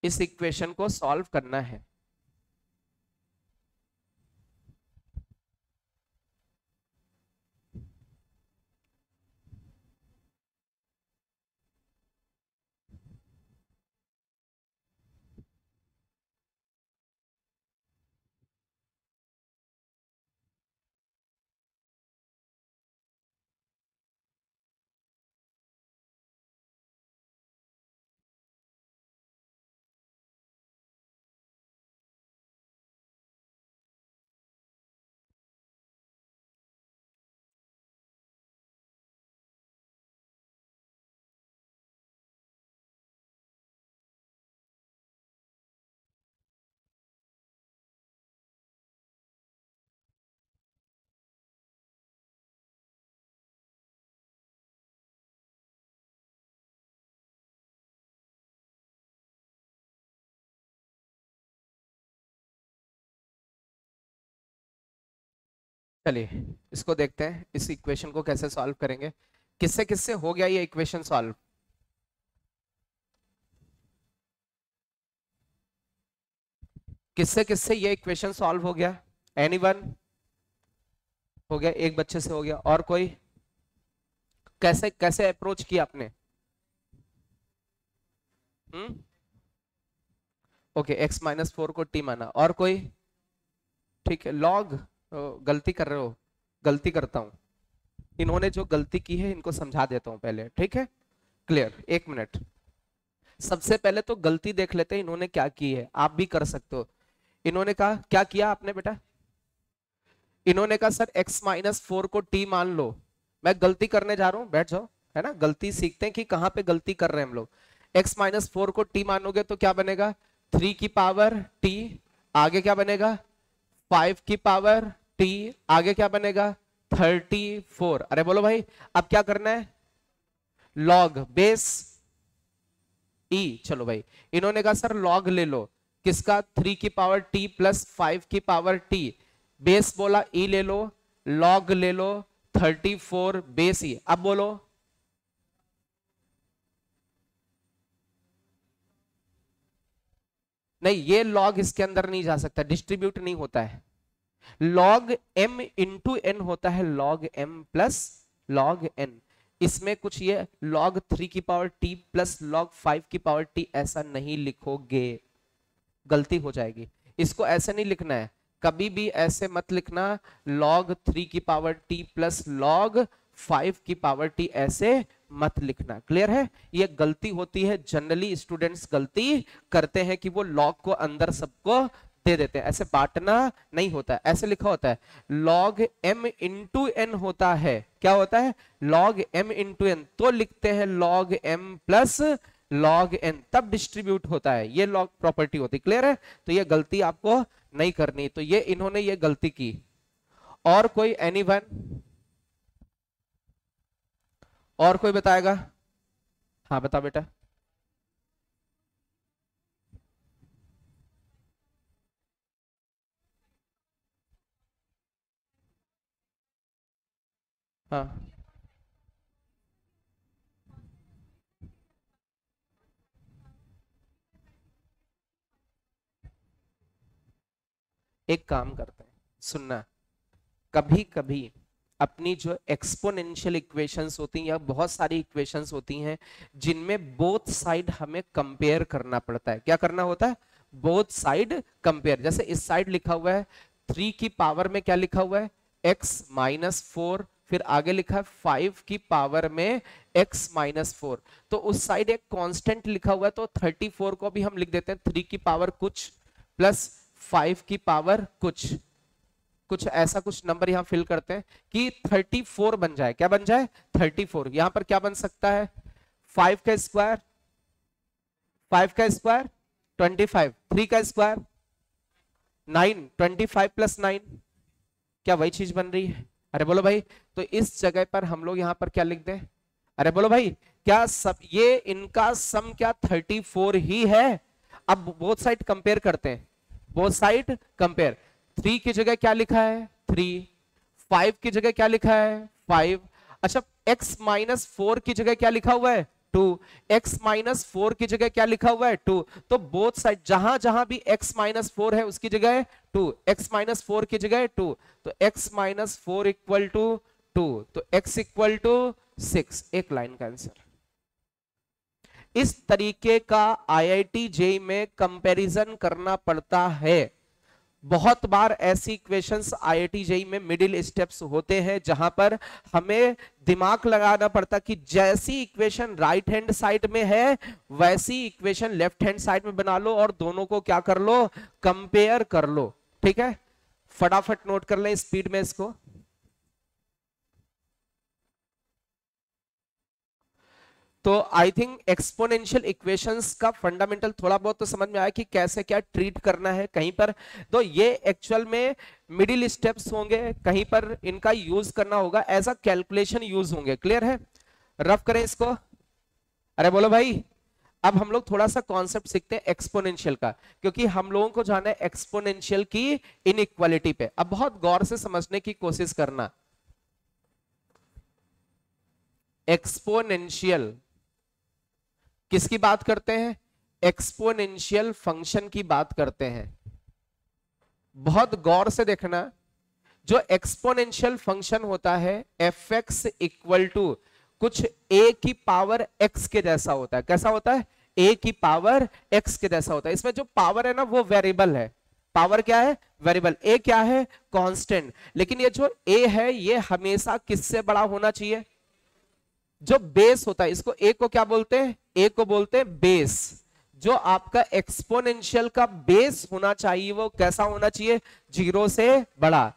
[SPEAKER 1] इस इक्वेशन को सॉल्व करना है। चलिए इसको देखते हैं, इस इक्वेशन को कैसे सॉल्व करेंगे। किससे किससे हो गया ये इक्वेशन सॉल्व? किससे किससे ये इक्वेशन सॉल्व हो गया? एनीवन? हो गया, एक बच्चे से हो गया। और कोई? कैसे कैसे अप्रोच किया आपने? ओके, x-4 को t माना। और कोई? ठीक है, लॉग गलती कर रहे हो, गलती करता हूं। इन्होंने जो गलती की है इनको समझा देता हूं पहले, ठीक है? क्लियर, एक मिनट। सबसे पहले तो गलती देख लेते हैं इन्होंने क्या की है, आप भी कर सकते हो। इन्होंने कहा, क्या किया आपने बेटा? इन्होंने कहा सर x-4 को t मान लो। मैं गलती करने जा रहा हूं, बैठ जाओ, है ना? गलती सीखते हैं कि कहां पे गलती कर रहे हैं हम लोग। x-4 को t मानोगे तो क्या बनेगा? 3 की पावर t, आगे क्या बनेगा? 5 की पावर t, आगे क्या बनेगा? 34। अरे बोलो भाई, अब क्या करना है? Log base e। चलो भाई, इन्होंने कहा सर लॉग ले लो, किसका? 3 की पावर t प्लस 5 की पावर t। बेस बोला e ले लो, लॉग ले लो 34 बेस e। अब बोलो, नहीं ये लॉग इसके अंदर नहीं जा सकता, डिस्ट्रीब्यूट नहीं होता है। लॉग m इंटू n होता है, log m plus log n। इसमें कुछ ये लॉग 3 की पावर t प्लस लॉग 5 की पावर t ऐसा नहीं लिखोगे, गलती हो जाएगी। इसको ऐसे नहीं लिखना है, कभी भी ऐसे मत लिखना। लॉग 3 की पावर t प्लस लॉग 5 की पावर t ऐसे मत लिखना। क्लियर है? ये गलती होती है, जनरली स्टूडेंट्स गलती करते हैं कि वो लॉग को अंदर सबको दे देते हैं। ऐसे बांटना नहीं होता है, ऐसे लिखा होता है log m इंटू एन होता है। क्या होता है? log m इंटू एन, तो लिखते हैं log m plus log n, तब डिस्ट्रीब्यूट होता है। ये log प्रॉपर्टी होती। क्लियर है? तो ये गलती आपको नहीं करनी, तो ये इन्होंने ये गलती की। और कोई एनीवन? और कोई बताएगा? हाँ बता बेटा। हाँ एक काम करते हैं, सुनना, कभी कभी अपनी जो एक्सपोनेंशियल इक्वेशंस होती हैं या बहुत सारी इक्वेशंस होती हैं जिनमें बोथ साइड हमें कंपेयर करना पड़ता है। क्या करना होता है? Both side compare. जैसे इस साइड लिखा हुआ है 3 की पावर में क्या लिखा हुआ है? x माइनस 4, फिर आगे लिखा है 5 की पावर में x माइनस 4। तो उस साइड एक कांस्टेंट लिखा हुआ है, तो 34 को भी हम लिख देते हैं 3 की पावर कुछ प्लस 5 की पावर कुछ, कुछ ऐसा कुछ नंबर यहां फिल करते हैं कि 34 बन जाए। क्या बन जाए? 34। यहां पर क्या बन सकता है? 5 का स्क्वायर, 5 का स्क्वायर 25, 3 का स्क्वायर 9, 25 प्लस 9, क्या वही चीज बन रही है? अरे बोलो भाई। तो इस जगह पर हम लोग यहां पर क्या लिख दें? अरे बोलो भाई, क्या सब ये इनका सम क्या 34 ही है? अब बोथ साइड कंपेयर करते हैं, बोथ साइड कंपेयर। 3 की जगह क्या लिखा है? 3। 5 की जगह क्या लिखा है? 5। अच्छा, x माइनस 4 की जगह क्या लिखा हुआ है? 2। x माइनस 4 की जगह क्या लिखा हुआ है? 2। तो बोथ साइड जहां जहां भी x माइनस 4 है उसकी जगह 2, x माइनस 4 की जगह 2, तो x माइनस 4 इक्वल टू 2, तो x इक्वल टू 6। एक लाइन का आंसर। इस तरीके का IIT जेईई में कंपैरिजन करना पड़ता है। बहुत बार ऐसी इक्वेशंस IIT जेईई में मिडिल स्टेप्स होते हैं जहां पर हमें दिमाग लगाना पड़ता कि जैसी इक्वेशन राइट हैंड साइड में है वैसी इक्वेशन लेफ्ट हैंड साइड में बना लो और दोनों को क्या कर लो? कंपेयर कर लो। ठीक है, फटाफट नोट कर लें स्पीड में इसको। तो आई थिंक एक्सपोनेंशियल इक्वेशंस का फंडामेंटल थोड़ा बहुत तो समझ में आया कि कैसे क्या ट्रीट करना है कहीं पर। तो ये एक्चुअल में मिडिल स्टेप्स होंगे, कहीं पर इनका यूज करना होगा, एज अ कैलकुलेशन यूज होंगे। क्लियर है? रफ करें इसको। अरे बोलो भाई। अब हम लोग थोड़ा सा कॉन्सेप्ट सीखते हैं एक्सपोनेंशियल का, क्योंकि हम लोगों को जाना है एक्सपोनेंशियल की इनइक्वालिटी पे। अब बहुत गौर से समझने की कोशिश करना। एक्सपोनेंशियल किसकी बात करते हैं? एक्सपोनेंशियल फंक्शन की बात करते हैं। बहुत गौर से देखना, जो एक्सपोनेंशियल फंक्शन होता है एफ एक्स इक्वल टू कुछ a की पावर x के जैसा होता है। कैसा होता है? a की पावर x के जैसा होता है। इसमें जो पावर है ना वो वेरिएबल है। पावर क्या है? वेरिएबल। a क्या है? कांस्टेंट। लेकिन ये जो a है ये हमेशा किससे बड़ा होना चाहिए? जो बेस होता है, इसको a को क्या बोलते हैं? a को बोलते हैं बेस। जो आपका एक्सपोनेंशियल का बेस होना चाहिए वो कैसा होना चाहिए? 0 से बड़ा।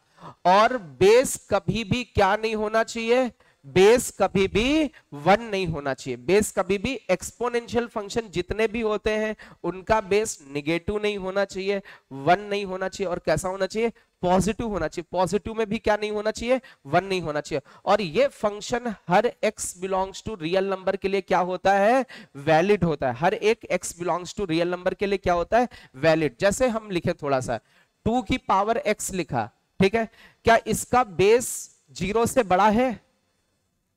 [SPEAKER 1] और बेस कभी भी क्या नहीं होना चाहिए? बेस कभी भी 1 नहीं होना चाहिए। बेस कभी भी, एक्सपोनेंशियल फंक्शन जितने भी होते हैं उनका बेस निगेटिव नहीं होना चाहिए, 1 नहीं होना चाहिए, और कैसा होना चाहिए? पॉजिटिव होना चाहिए। पॉजिटिव में भी क्या नहीं होना चाहिए? 1 नहीं होना चाहिए। और ये फंक्शन हर x belongs to real number के लिए क्या होता है? वैलिड होता है। हर एक x belongs to real number के लिए क्या होता है? वैलिड। जैसे हम लिखे थोड़ा सा 2 की पावर x लिखा, ठीक है, क्या इसका बेस 0 से बड़ा है?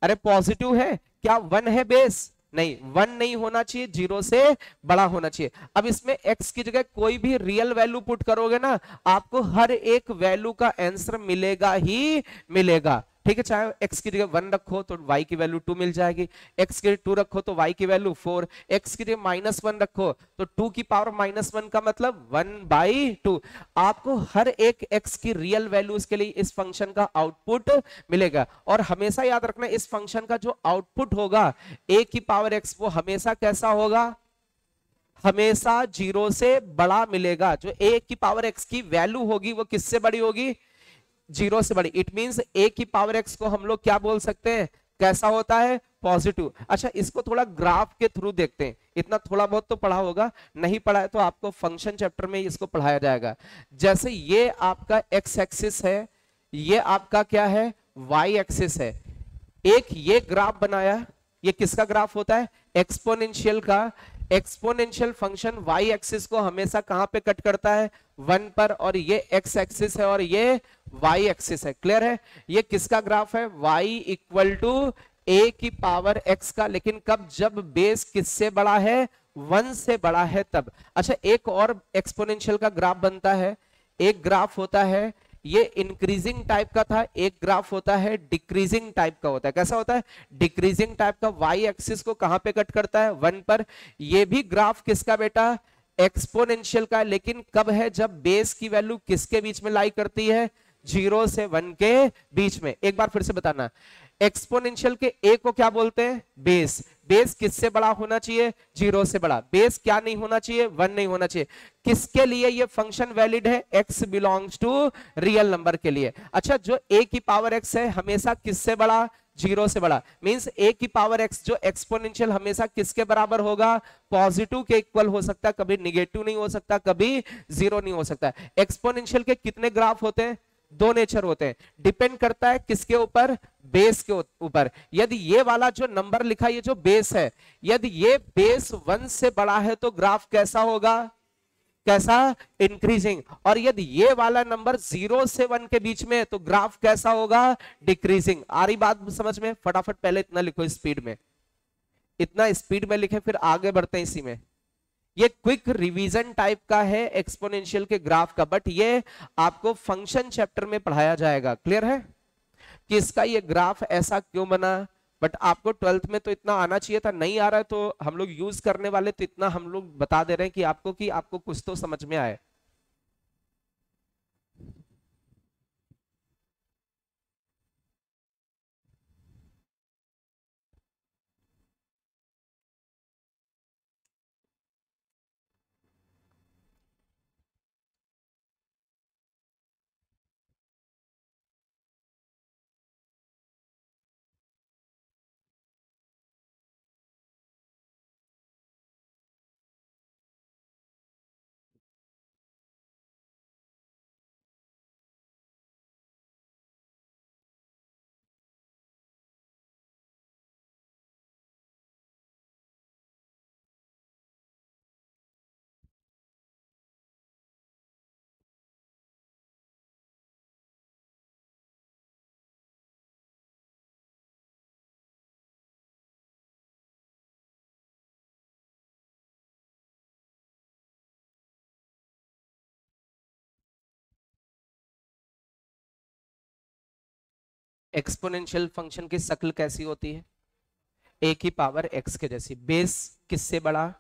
[SPEAKER 1] अरे पॉजिटिव है, क्या 1 है बेस? नहीं, 1 नहीं होना चाहिए, 0 से बड़ा होना चाहिए। अब इसमें x की जगह कोई भी रियल वैल्यू पुट करोगे ना, आपको हर एक वैल्यू का आंसर मिलेगा ही मिलेगा। ठीक है, चाहे x की जगह 1 रखो तो y की वैल्यू 2 मिल जाएगी, x की 2 रखो तो y की वैल्यू 4, x की जगह -1 रखो तो 2 की पावर -1 का मतलब 1/2। आपको हर एक x की रियल वैल्यूज के लिए इस फंक्शन का आउटपुट मिलेगा। और हमेशा याद रखना इस फंक्शन का जो आउटपुट होगा a की पावर x वो हमेशा कैसा होगा, हमेशा 0 से बड़ा मिलेगा। जो a की पावर x की वैल्यू होगी वो किससे बड़ी होगी, 0 से बड़ी। इट मींस a की पावर x को हम लोग क्या बोल सकते हैं, कैसा होता है, पॉजिटिव। अच्छा, इसको थोड़ा ग्राफ के थ्रू देखते हैं। इतना थोड़ा बहुत तो पढ़ा होगा, नहीं पढ़ा है तो आपको फंक्शन चैप्टर में इसको पढ़ाया जाएगा। जैसे ये आपका x एक्सिस है, ये आपका क्या है, y एक्सिस है। एक ये ग्राफ बनाया, ये किसका ग्राफ होता है, एक्सपोनेंशियल का। एक्सपोनेंशियल फंक्शन y एक्सिस को हमेशा कहां पे कट करता है, 1 पर, और ये x एक्सिस है और ये y एक्सिस है। क्लियर है, ये किसका ग्राफ है, y इक्वल टू a की पावर x का, लेकिन कब, जब बेस किससे बड़ा है, 1 से बड़ा है तब। अच्छा, एक और एक्सपोनेंशियल का ग्राफ बनता है। एक ग्राफ होता है ये इंक्रीजिंग टाइप का था, एक ग्राफ होता है डिक्रीजिंग टाइप का होता है। कैसा होता है, डिक्रीजिंग टाइप का। वाई एक्सिस को कहां पे कट करता है, 1 पर। ये भी ग्राफ किसका बेटा, एक्सपोनेंशियल का, लेकिन कब है, जब बेस की वैल्यू किसके बीच में लाई करती है, 0 से 1 के बीच में। एक बार फिर से बताना, एक्सपोनेंशियल के ए को क्या बोलते हैं, बेस। बेस किससे बड़ा होना चाहिए, 0 से बड़ा। बेस क्या नहीं होना चाहिए, 1 नहीं होना चाहिए। किसके लिए ये फंक्शन वैलिड है, x belongs to real number के लिए। अच्छा, जो a की पावर x है हमेशा किससे बड़ा, 0 से बड़ा। मींस a की पावर x जो एक्सपोनेंशियल हमेशा किसके बराबर होगा, पॉजिटिव के इक्वल हो सकता है, कभी निगेटिव नहीं हो सकता, कभी 0 नहीं हो सकता। एक्सपोनेंशियल के कितने ग्राफ होते हैं, 2 नेचर होते हैं। डिपेंड करता है किसके ऊपर, बेस के ऊपर। यदि ये वाला जो नंबर लिखा, ये जो बेस है, यदि ये बेस 1 से बड़ा है तो ग्राफ कैसा होगा, कैसा, इंक्रीजिंग। और यदि ये वाला नंबर 0 से 1 के बीच में तो ग्राफ कैसा होगा, डिक्रीजिंग। आ रही बात समझ में, फटाफट पहले इतना लिखो स्पीड में, इतना स्पीड में लिखे, फिर आगे बढ़ते हैं इसी में। ये क्विक रिवीजन टाइप का है एक्सपोनेंशियल के ग्राफ का, बट ये आपको फंक्शन चैप्टर में पढ़ाया जाएगा। क्लियर है कि इसका ये ग्राफ ऐसा क्यों बना, बट आपको 12th में तो इतना आना चाहिए था, नहीं आ रहा है तो हम लोग यूज करने वाले, तो इतना हम लोग बता दे रहे हैं कि आपको कुछ तो समझ में आए। एक्सपोनेंशियल फंक्शन की शक्ल कैसी होती है, ए की पावर एक्स के जैसी। बेस किससे बड़ा,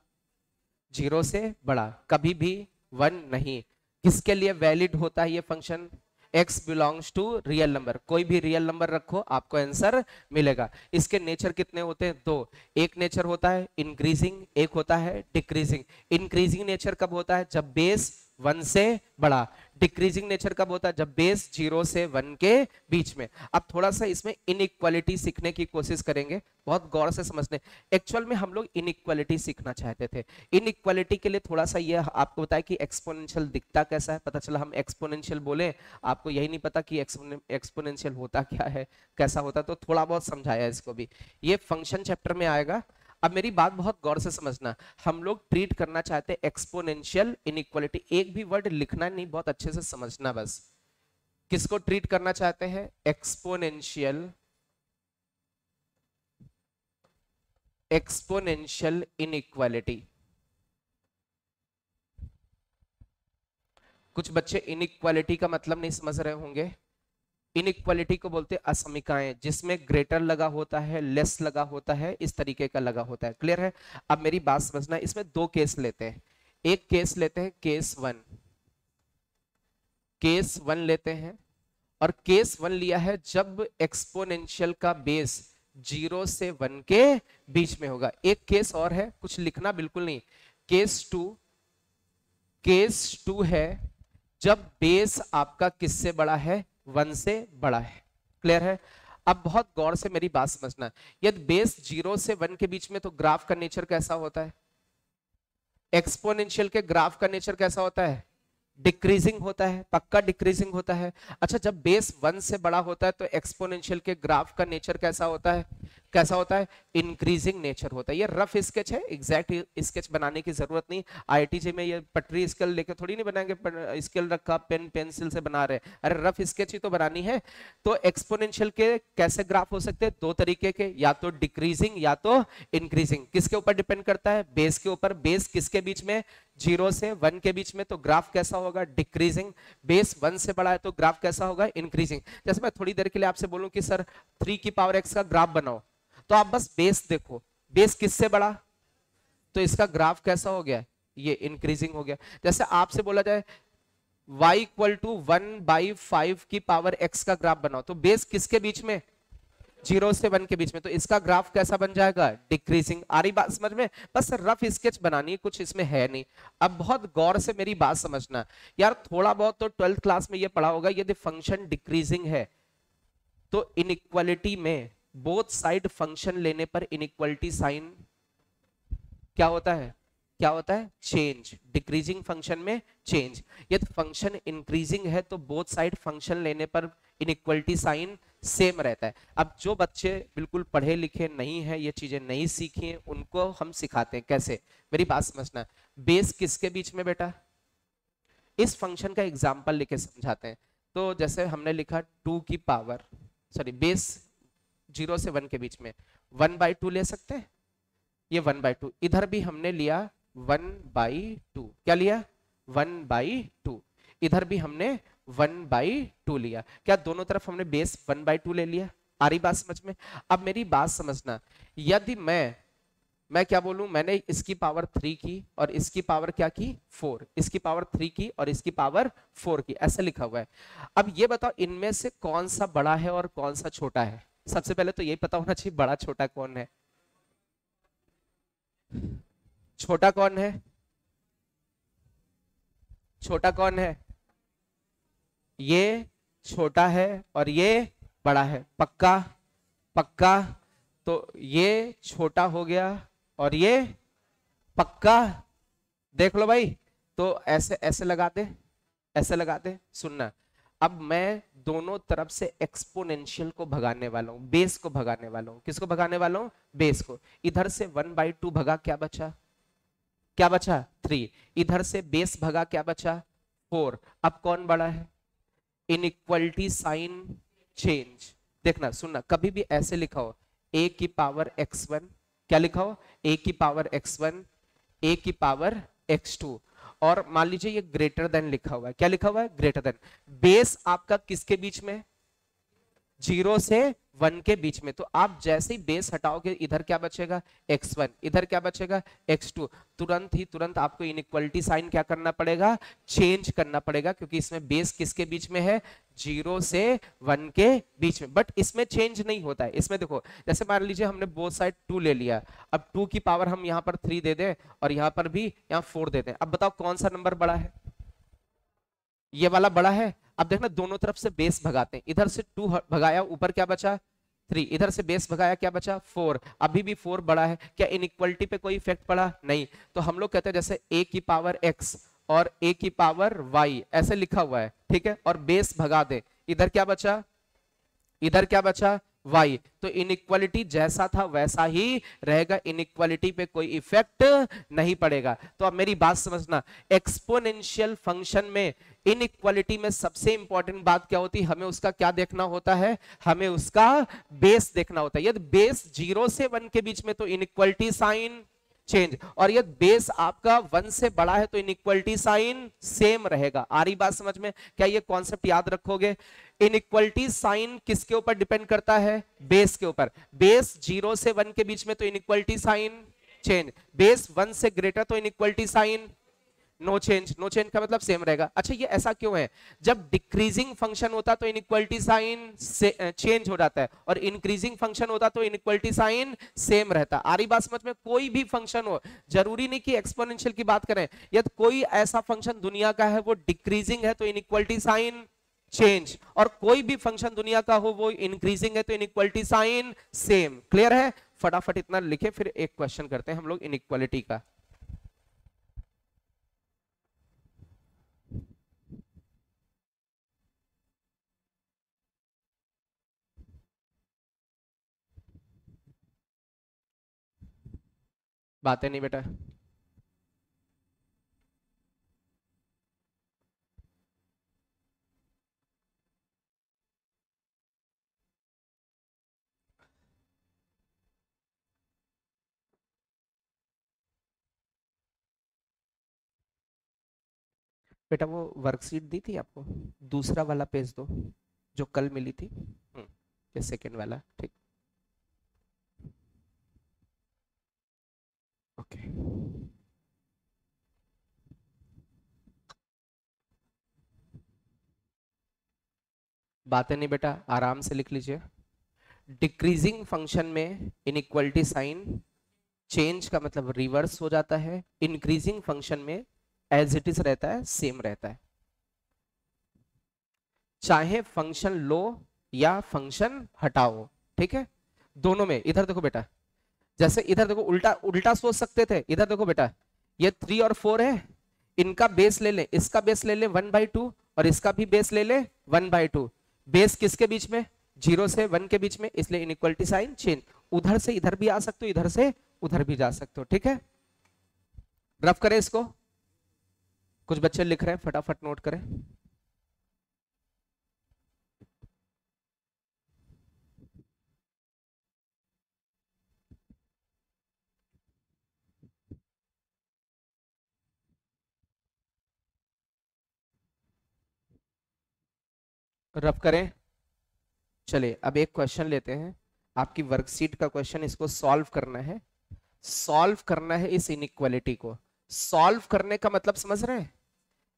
[SPEAKER 1] 0 से बड़ा, कभी भी 1 नहीं। किसके लिए वैलिड होता है ये function, x belongs to real number. कोई भी रियल नंबर रखो आपको आंसर मिलेगा। इसके नेचर कितने होते हैं, 2। एक नेचर होता है इंक्रीजिंग, एक होता है डिक्रीजिंग। इंक्रीजिंग नेचर कब होता है, जब बेस 1 से बड़ा। डिक्रीजिंग नेचर कब होता है, जब बेस 0 से 1 के बीच में। अब थोड़ा सा इसमें इनइक्वालिटी सीखने की कोशिश करेंगे, बहुत गौर से समझने। एक्चुअल में हम लोग इनइक्वालिटी सीखना चाहते थे। इनइक्वालिटी के लिए थोड़ा सा ये आपको बताया कि एक्सपोनेंशियल दिखता कैसा है, पता चला हम एक्सपोनेंशियल बोले, आपको यही नहीं पता कि एक्सपोनेंशियल होता क्या है, कैसा होता, तो थोड़ा बहुत समझाया इसको भी। ये फंक्शन चैप्टर में आएगा। अब मेरी बात बहुत गौर से समझना, हम लोग ट्रीट करना चाहते हैं एक्सपोनेंशियल इनइक्वालिटी। एक भी वर्ड लिखना नहीं, बहुत अच्छे से समझना बस। किसको ट्रीट करना चाहते हैं, एक्सपोनेंशियल, एक्सपोनेंशियल इनइक्वालिटी। कुछ बच्चे इनइक्वालिटी का मतलब नहीं समझ रहे होंगे। इनइक्वालिटी को बोलते हैं असमिकाएं, जिसमें ग्रेटर लगा होता है, लेस लगा होता है, इस तरीके का लगा होता है। क्लियर है? अब मेरी बात समझना, इसमें दो केस लेते हैं। एक केस लेते हैं केस वन, केस वन लेते हैं, और केस वन लिया है जब एक्सपोनेंशियल का बेस 0 से 1 के बीच में होगा। एक केस और है, कुछ लिखना बिल्कुल नहीं, केस टू, केस टू है जब बेस आपका किससे बड़ा है? 1 से बड़ा है। क्लियर है? अब बहुत गौर से मेरी बात समझना, यदि बेस 0 से 1 के बीच में, तो ग्राफ का नेचर कैसा होता है? एक्सपोनेंशियल के ग्राफ का नेचर कैसा होता है? डिक्रीजिंग होता है, पक्का डिक्रीजिंग होता है। अच्छा, जब बेस 1 से बड़ा होता है तो एक्सपोनेंशियल के ग्राफ का नेचर कैसा होता है? कैसा होता है? इंक्रीजिंग नेचर होता है। ये रफ स्केच है, एग्जैक्ट स्केच बनाने की जरूरत नहीं। आईआईटी में ये पटरी स्केल लेके थोड़ी नहीं बनाएंगे, स्केल रखा पेन पेंसिल से बना रहे, अरे रफ स्केच ही तो बनानी है। तो एक्सपोनेंशियल के कैसे ग्राफ हो सकते हैं? दो तरीके के, या तो डिक्रीजिंग या तो इंक्रीजिंग। किसके ऊपर डिपेंड करता है? बेस के ऊपर। बेस किसके बीच में? 0 से 1 के बीच में, तो ग्राफ कैसा होगा? डिक्रीजिंग। बेस 1 से बड़ा है तो ग्राफ कैसा होगा? इंक्रीजिंग। जैसे मैं थोड़ी देर के लिए आपसे बोलूं कि सर 3 की पावर x का ग्राफ बनाओ, तो आप बस बेस देखो, बेस किससे बड़ा, तो इसका ग्राफ कैसा हो गया? ये इंक्रीजिंग हो गया। जैसे आपसे बोला जाए y इक्वल टू 1/5 की पावर x का ग्राफ बनाओ, तो बेस किसके बीच में? 0 से 1 के बीच में, तो इसका ग्राफ कैसा बन जाएगा? डिक्रीजिंग। आ रही बात समझ में? बस रफ स्केच बनानी है, कुछ इसमें है नहीं। अब बहुत गौर से मेरी बात समझना यार, थोड़ा बहुत तो 12th क्लास में ये पढ़ा होगा, यदि फंक्शन डिक्रीजिंग है तो इनइक्वालिटी में बोथ साइड फंक्शन लेने पर इनइक्वालिटी साइन क्या होता है? क्या होता है? चेंज। डिक्रीजिंग फंक्शन में चेंज। यदि फंक्शन इंक्रीजिंग है तो बोथ साइड फंक्शन लेने पर इनइक्वालिटी साइन सेम रहता है। अब जो बच्चे बिल्कुल पढ़े लिखे नहीं है, ये चीजें नहीं सीखी हैं, उनको हम सिखाते हैं कैसे। मेरी बात समझना, बेस किसके बीच में बेटा? इस फंक्शन का एग्जाम्पल लेके समझाते हैं। तो जैसे हमने लिखा 2 की पावर, सॉरी बेस 0 से 1 के बीच में 1/2 ले सकते हैं, ये 1/2। इधर भी हमने लिया 1/2, क्या लिया? 1/2। इधर भी हमने 1/2 लिया। क्या दोनों तरफ हमने बेस 1/2 ले लिया? आ रही बात समझ में? अब मेरी बात समझना, यदि मैं क्या बोलूं, मैंने इसकी पावर 3 की और इसकी पावर क्या की? 4। इसकी पावर 3 की और इसकी पावर 4 की, ऐसा लिखा हुआ है। अब ये बताओ इनमें से कौन सा बड़ा है और कौन सा छोटा है? सबसे पहले तो यही पता होना चाहिए बड़ा छोटा कौन है। छोटा कौन है? छोटा कौन है? ये छोटा है और ये बड़ा है, पक्का? पक्का? तो ये छोटा हो गया और ये पक्का। देख लो भाई, तो ऐसे ऐसे लगा दे, ऐसे लगा दे। सुनना, अब मैं दोनों तरफ से एक्सपोनेंशियल को भगाने वाला हूं, बेस को भगाने वाला हूं। किसको भगाने वाला हूं? बेस को। इधर से 1/2 भगा, क्या बचा? क्या बचा? 3। इधर से बेस भगा, क्या बचा? 4। अब कौन बड़ा है? Inequality sign change. देखना, सुनना, कभी भी ऐसे लिखा हो a की पावर x1, क्या लिखा हो? a की पावर x1, a की पावर x2, और मान लीजिए ये ग्रेटर देन लिखा हुआ है। क्या लिखा हुआ है? Greater than. बेस आपका किसके बीच में? 0 से 1 के बीच में। तो आप जैसे ही बेस हटाओगे, इधर क्या बचेगा? x1, इधर क्या बचेगा? x2। तुरंत आपको इनइक्वालिटी साइन क्या करना पड़ेगा? चेंज करना पड़ेगा, क्योंकि इसमें बेस किसके बीच में है? 0 से 1 के बीच में। बट इसमें चेंज नहीं होता है। इसमें देखो, जैसे मान लीजिए हमने बोथ साइड 2 ले लिया, अब 2 की पावर हम यहां पर 3 दे दें और यहां पर भी यहां 4 दे दें। अब बताओ कौन सा नंबर बड़ा है? ये वाला बड़ा है। अब देखना, दोनों तरफ से बेस भगाते हैं। इधर से 2 भगाया, ऊपर क्या बचा? 3। इधर से बेस भगाया, क्या बचा? 4। अभी भी 4 बड़ा है। क्या इनइक्वालिटी पे कोई इफेक्ट पड़ा? नहीं। तो हम लोग कहते हैं जैसे a की पावर x और a की पावर y ऐसे लिखा हुआ है, ठीक है, और बेस भगा दे, इधर क्या बचा? इधर क्या बचा? y। तो इनइक्वालिटी जैसा था वैसा ही रहेगा, इनइक्वालिटी पे कोई इफेक्ट नहीं पड़ेगा। तो अब मेरी बात समझना, एक्सपोनेंशियल फंक्शन में इनइक्वालिटी में सबसे इंपॉर्टेंट बात क्या होती है? हमें उसका क्या देखना होता है? हमें उसका बेस देखना होता है। यदि बेस 0 से 1 के बीच में, तो इनइक्वालिटी साइन चेंज। और ये बेस आपका 1 से बड़ा है तो इनइक्वलिटी साइन सेम रहेगा। आ रही बात समझ में? क्या ये कॉन्सेप्ट याद रखोगे? इनइक्वलिटी साइन किसके ऊपर डिपेंड करता है? बेस के ऊपर। बेस 0 से 1 के बीच में तो इनइक्वलिटी साइन चेंज, बेस 1 से ग्रेटर तो inequality sign no change. No change का मतलब सेम रहेगा। अच्छा ये ऐसा क्यों है? जब डिक्रीजिंग फंक्शन होता तो इनइक्वलिटी साइन चेंज हो जाता है, और इंक्रीजिंग फंक्शन होता तो इनइक्वलिटी साइन सेम रहता। आ रही बात समझ में? कोई भी फंक्शन हो, जरूरी नहीं कि एक्सपोनेंशियल की बात करें, यदि कोई ऐसा फंक्शन दुनिया का है वो डिक्रीजिंग है तो इनइक्वलिटी साइन चेंज, और कोई भी फंक्शन दुनिया का हो वो इंक्रीजिंग है तो इनइक्वलिटी साइन सेम। क्लियर है? फटाफट इतना लिखे, फिर एक क्वेश्चन करते हैं हम लोग इनइक्वालिटी का। बातें नहीं बेटा। बेटा वो वर्कशीट दी थी आपको, दूसरा वाला पेज दो जो कल मिली थी। ये सेकेंड वाला, ठीक। ओके। बातें नहीं बेटा, आराम से लिख लीजिए। डिक्रीजिंग फंक्शन में इनइक्वलिटी साइन चेंज का मतलब रिवर्स हो जाता है, इंक्रीजिंग फंक्शन में एज इट इज रहता है, सेम रहता है। चाहे फंक्शन लो या फंक्शन हटाओ, ठीक है, दोनों में। इधर देखो बेटा, जैसे इधर देखो, उल्टा उल्टा सोच सकते थे। इधर देखो बेटा, ये 3 और 4 है, इनका बेस ले ले, इसका बेस ले ले 1/2, और इसका भी बेस ले ले 1/2। बेस किसके बीच में? 0 से 1 के बीच में, इसलिए इनइक्वलिटी साइन चेंज। उधर से इधर भी आ सकते हो, इधर से उधर भी जा सकते हो, ठीक है। रफ करें इसको। कुछ बच्चे लिख रहे हैं, फटाफट नोट करें। रफ करें। चलिए अब एक क्वेश्चन लेते हैं, आपकी वर्कशीट का क्वेश्चन, इसको सॉल्व करना है। सॉल्व करना है इस इनइक्वालिटी को। सॉल्व करने का मतलब समझ रहे हैं?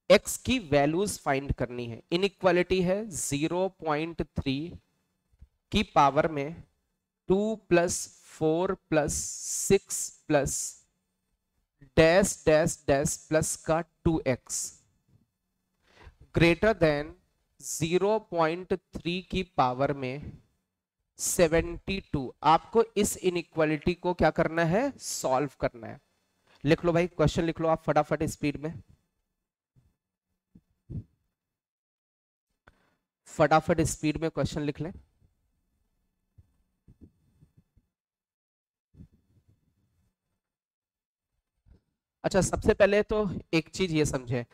[SPEAKER 1] एक्स की वैल्यूज फाइंड करनी है। इनइक्वालिटी है 0.3 की पावर में 2 + 4 + 6 plus dash dash dash plus का 2x ग्रेटर देन 0.3 की पावर में 72। आपको इस इनइक्वालिटी को क्या करना है? सॉल्व करना है। लिख लो भाई, क्वेश्चन लिख लो आप फटाफट स्पीड में, फटाफट स्पीड में क्वेश्चन लिख लें। अच्छा सबसे पहले तो एक चीज ये समझे,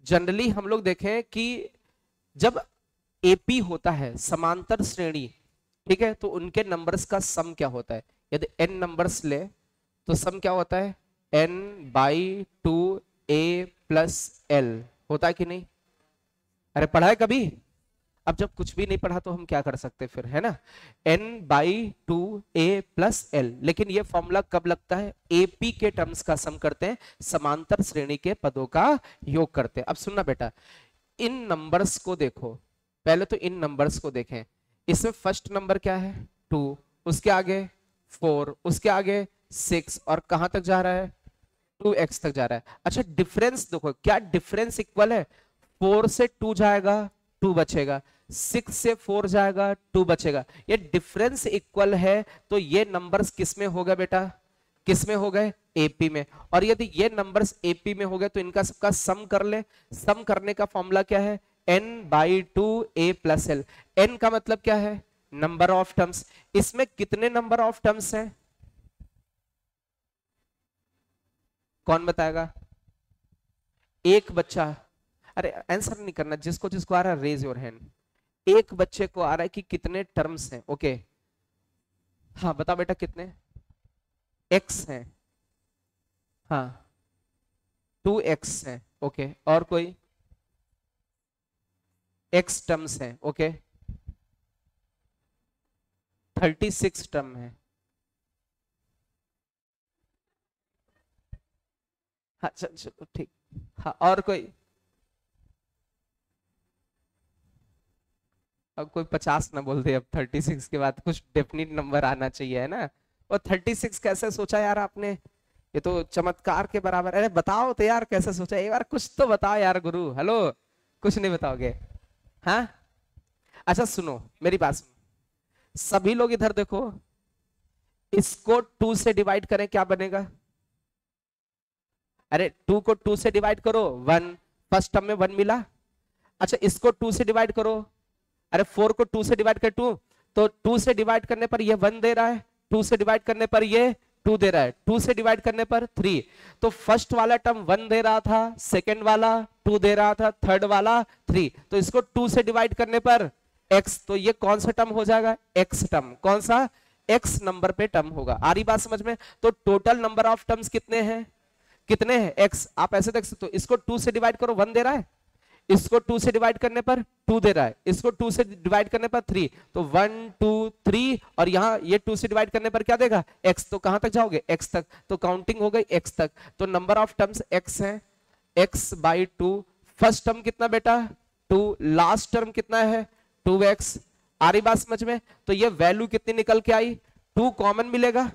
[SPEAKER 1] जनरली हम लोग देखें कि जब एपी होता है, समांतर श्रेणी, ठीक है, तो उनके नंबर्स का सम क्या होता है? यदि n नंबर्स ले तो सम क्या होता है? n/2a+l होता है कि नहीं? अरे पढ़ा है कभी? अब जब कुछ भी नहीं पढ़ा तो हम क्या कर सकते फिर, है ना? n/2a+l। लेकिन ये फॉर्मूला कब लगता है? एपी के टर्म्स का सम करते हैं, समांतर श्रेणी के पदों का योग करते हैं। अब सुनना बेटा, इन नंबर्स को देखो, पहले तो इन नंबर्स को देखें। इसमें फर्स्ट नंबर क्या है? 2, उसके आगे 4, उसके आगे 6, और कहां तक जा रहा है? 2x तक जा रहा है। अच्छा डिफरेंस देखो, क्या डिफरेंस इक्वल है? 4 से 2 जाएगा, 2 बचेगा, 6 से 4 जाएगा, 2 बचेगा। ये डिफरेंस इक्वल है, तो ये नंबर्स किस में हो गए बेटा? किस में हो गए? एपी में। और यदि ये नंबर्स एपी में हो गए तो इनका सबका सम कर ले। सम करने का फॉर्मूला क्या है? n/2a+l। n का मतलब क्या है? Number of terms. इसमें कितने नंबर ऑफ टर्म्स हैं? कौन बताएगा? एक बच्चा। अरे आंसर नहीं करना, जिसको जिसको आ रहा है रेज योर हैंड। एक बच्चे को आ रहा है कि कितने टर्म्स हैं। ओके हाँ बताओ बेटा, कितने? x हैं, हाँ 2x है, ओके, और कोई x टर्म्स है, ओके, 36 टर्म है। हाँ चलो ठीक। हाँ और कोई, अब कोई 50 ना बोल दे, अब 36 के बाद कुछ डेफिनेट नंबर आना चाहिए, है ना। और 36 कैसे सोचा यार आपने, ये तो चमत्कार के बराबर। अरे बताओ तो यार कैसे सोचा, एक बार कुछ तो बताओ यार गुरु, हेलो, कुछ नहीं बताओगे। हाँ अच्छा सुनो, मेरी बात सुनो, सभी लोग इधर देखो, इसको 2 से डिवाइड करें क्या बनेगा। अरे 2 को 2 से डिवाइड करो 1, फर्स्ट टर्म में 1 मिला। अच्छा इसको 2 से डिवाइड करो, अरे 4 को 2 से डिवाइड कर 2, तो 2 से डिवाइड करने पर ये 1 दे रहा है, 2 से डिवाइड करने पर ये 2 दे रहा है, 2 से डिवाइड करने पर 3। तो फर्स्ट वाला टर्म 1 दे रहा था, सेकंड वाला 2 दे रहा था, थर्ड वाला 3, तो इसको 2 से डिवाइड करने पर x, तो ये कौन सा टर्म हो जाएगा, x टर्म, कौन सा, x नंबर पे टर्म होगा। आ रही बात समझ में। तो टोटल नंबर ऑफ टर्म्स कितने हैं, कितने हैं x, आप ऐसे देख सकते हो, इसको 2 से डिवाइड करो 1 दे रहा है, इसको 2 से डिवाइड करने पर 2 दे रहा है, इसको 2 से डिवाइड करने पर 3, तो 1 2 3, और यहां ये 2 से डिवाइड करने पर क्या देगा x, तो कहां तक जाओगे x तक, तो काउंटिंग हो गई x तक। तो नंबर ऑफ टर्म्स x है, x बाई 2। फर्स्ट टर्म कितना बेटा 2, लास्ट टर्म कितना है 2x। आ रही बात समझ में। तो ये वैल्यू कितनी निकल के आई, 2 कॉमन मिलेगा,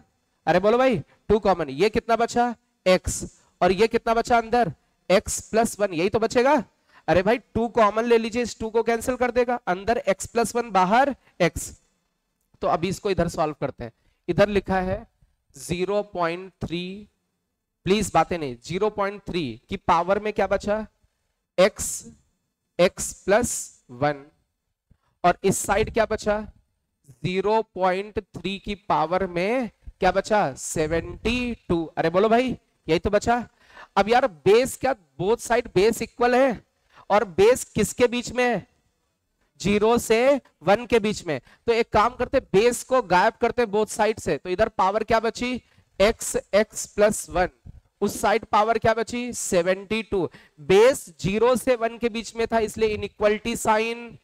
[SPEAKER 1] अरे बोलो भाई 2 कॉमन, ये कितना बचा x, और ये कितना बचा अंदर x प्लस 1, यही तो बचेगा। अरे भाई 2 कॉमन ले लीजिए, इस 2 को कैंसिल कर देगा, अंदर x प्लस 1 बाहर x। तो अभी इसको इधर सॉल्व करते हैं। इधर लिखा है 0.3, प्लीज बातें नहीं, 0.3 की पावर में क्या बचा x, x प्लस 1, और इस साइड क्या बचा 0.3 की पावर में क्या बचा 72। अरे बोलो भाई यही तो बचा। अब यार बेस क्या, बोथ साइड बेस इक्वल है, और बेस किसके बीच में है, 0 से 1 के बीच में। तो एक काम करते, बेस को गायब करते बोथ साइड से, तो इधर पावर क्या बची x, x प्लस 1, उस साइड पावर क्या बची 72। बेस 0 से 1 के बीच में था, इसलिए इनइक्वलिटी साइन,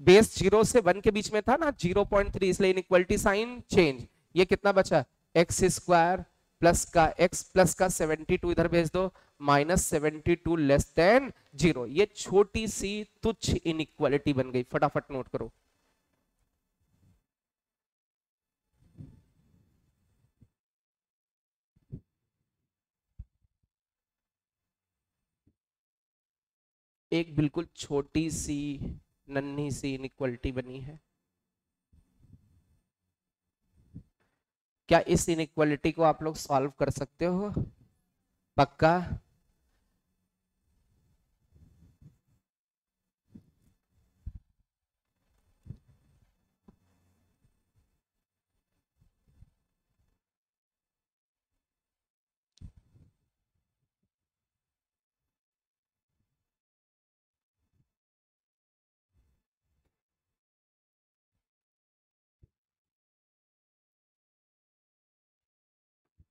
[SPEAKER 1] बेस 0 से 1 के बीच में था ना 0.3, इसलिए इनइक्वलिटी साइन चेंज। ये कितना बचा एक्स स्क्वायर प्लस का x प्लस का 72 इधर भेज दो, -72 लेस देन 0। ये छोटी सी तुच्छ इनइक्वालिटी बन गई, फटाफट नोट करो। एक बिल्कुल छोटी सी नन्ही सी इनइक्वालिटी बनी है। क्या इस इनइक्वालिटी को आप लोग सॉल्व कर सकते हो, पक्का।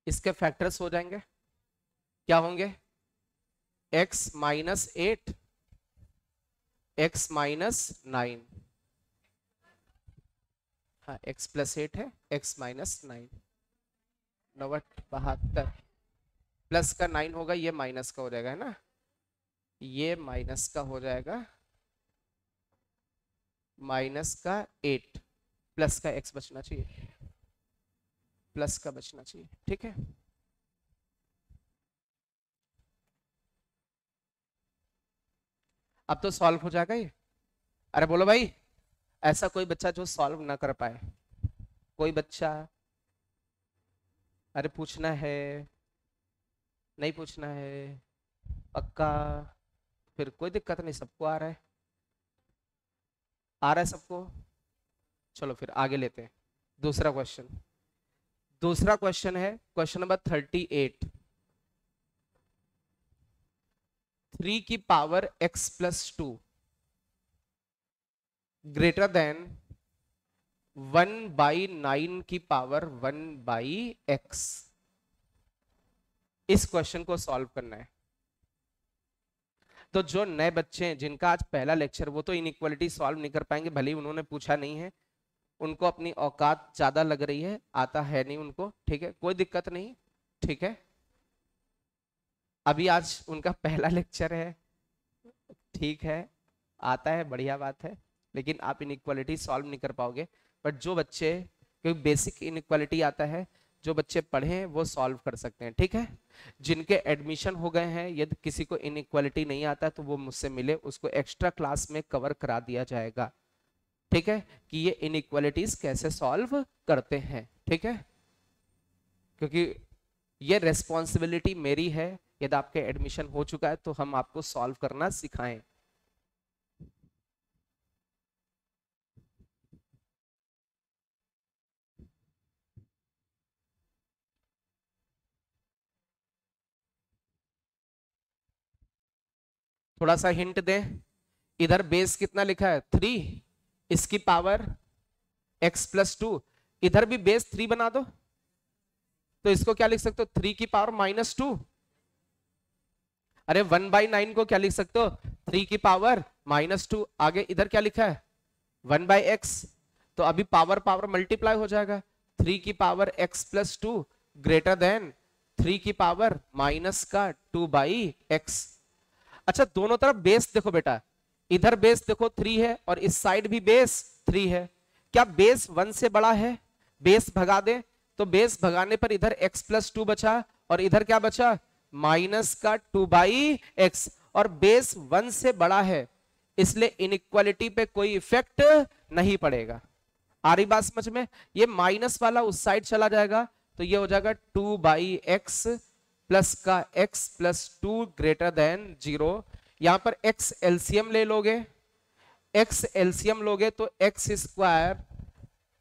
[SPEAKER 1] इसके फैक्टर्स हो जाएंगे, क्या होंगे x-8, x-9, हाँ x प्लस 8 है, x-9, 9 72, प्लस का 9 होगा, ये माइनस का हो जाएगा, है ना, ये माइनस का हो जाएगा, माइनस का 8, प्लस का x बचना चाहिए, प्लस का बचना चाहिए, ठीक है। अब तो सॉल्व हो जाएगा ये। अरे बोलो भाई, ऐसा कोई बच्चा जो सॉल्व ना कर पाए, कोई बच्चा, अरे पूछना है, नहीं पूछना है, पक्का, फिर कोई दिक्कत नहीं, सबको आ रहा है, आ रहा है सबको। चलो फिर आगे लेते हैं दूसरा क्वेश्चन। दूसरा क्वेश्चन है क्वेश्चन नंबर 38, 3 की power x plus 2 greater than 1/9 की पावर 1/x। इस क्वेश्चन को सॉल्व करना है। तो जो नए बच्चे हैं जिनका आज पहला लेक्चर, वो तो इनइक्वालिटी सॉल्व नहीं कर पाएंगे, भले ही उन्होंने पूछा नहीं है, उनको अपनी औकात ज्यादा लग रही है, आता है नहीं उनको, ठीक है, कोई दिक्कत नहीं, ठीक है। अभी आज उनका पहला लेक्चर है, ठीक है, आता है, बढ़िया बात है, लेकिन आप इनइक्वालिटी सॉल्व नहीं कर पाओगे। बट जो बच्चे, क्योंकि बेसिक इनइक्वालिटी आता है, जो बच्चे पढ़े हैं वो सॉल्व कर सकते हैं, ठीक है। जिनके एडमिशन हो गए हैं, यदि किसी को इनइक्वालिटी नहीं आता तो वो मुझसे मिले, उसको एक्स्ट्रा क्लास में कवर करा दिया जाएगा, ठीक है, कि ये इनइक्वालिटीज कैसे सॉल्व करते हैं, ठीक है। क्योंकि ये रेस्पॉन्सिबिलिटी मेरी है, यदि आपके एडमिशन हो चुका है तो हम आपको सॉल्व करना सिखाएं। थोड़ा सा हिंट दें, इधर बेस कितना लिखा है 3, इसकी पावर x+2, इधर भी बेस 3 बना दो, तो इसको क्या लिख सकते हो 3 की पावर -2। अरे 1/9 को क्या लिख सकते हो 3 की पावर -2। आगे इधर क्या लिखा है 1/x, तो अभी पावर पावर मल्टीप्लाई हो जाएगा, 3 की पावर x+2 ग्रेटर देन 3 की पावर -2/x। अच्छा दोनों तरफ बेस देखो बेटा, इधर बेस देखो 3 है और इस साइड भी बेस 3 है, क्या बेस 1 से बड़ा है? बेस भगा दे, तो बेस भगाने पर इधर x+2 बचा और इधर क्या बचा -2/x, और बेस 1 से बड़ा है, इसलिए इनइक्वालिटी पे कोई इफेक्ट नहीं पड़ेगा। आ रही बात समझ में? ये माइनस वाला उस साइड चला जाएगा, तो ये हो जाएगा 2/x प्लस का x+2 ग्रेटर देन 0। यहां पर x एलसीएम ले लोगे, x एलसीएम लोगे तो x²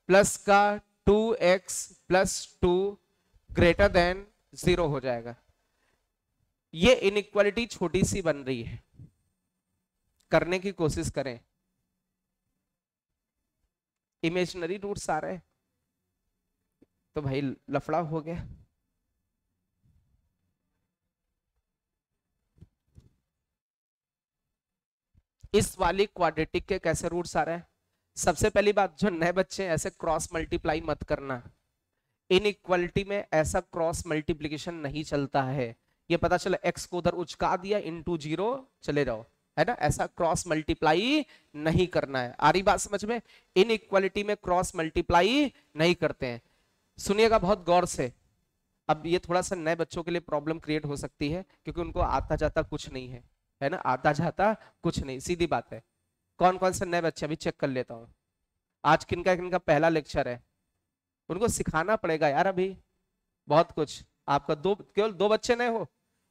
[SPEAKER 1] प्लस का 2x+2 ग्रेटर देन 0 हो जाएगा। ये इनइक्वालिटी छोटी सी बन रही है, करने की कोशिश करें। इमेजिनरी रूट्स आ रहे हैं तो भाई लफड़ा हो गया। इस वाली क्वाड्रेटिक के कैसे रूट्स आ रहे हैं? सबसे पहली बात, जो नए बच्चे हैं ऐसे क्रॉस मल्टीप्लाई मत करना, इनइक्वालिटी में ऐसा क्रॉस मल्टीप्लिकेशन नहीं चलता है। ये पता चला x को उधर उचका दिया, इनटू 0 चले जाओ, है ना, ऐसा क्रॉस मल्टीप्लाई नहीं करना है। आ रही बात समझ में? इनइक्वालिटी में क्रॉस मल्टीप्लाई नहीं करते हैं। सुनिएगा बहुत गौर से, अब ये थोड़ा सा नए बच्चों के लिए प्रॉब्लम क्रिएट हो सकती है, क्योंकि उनको आता जाता कुछ नहीं है ना, आता जाता कुछ नहीं, सीधी बात है। कौन कौन से नए बच्चे, अभी चेक कर लेता हूँ, आज किनका किनका पहला लेक्चर है, उनको सिखाना पड़ेगा यार अभी बहुत कुछ। आपका केवल 2 बच्चे नए हो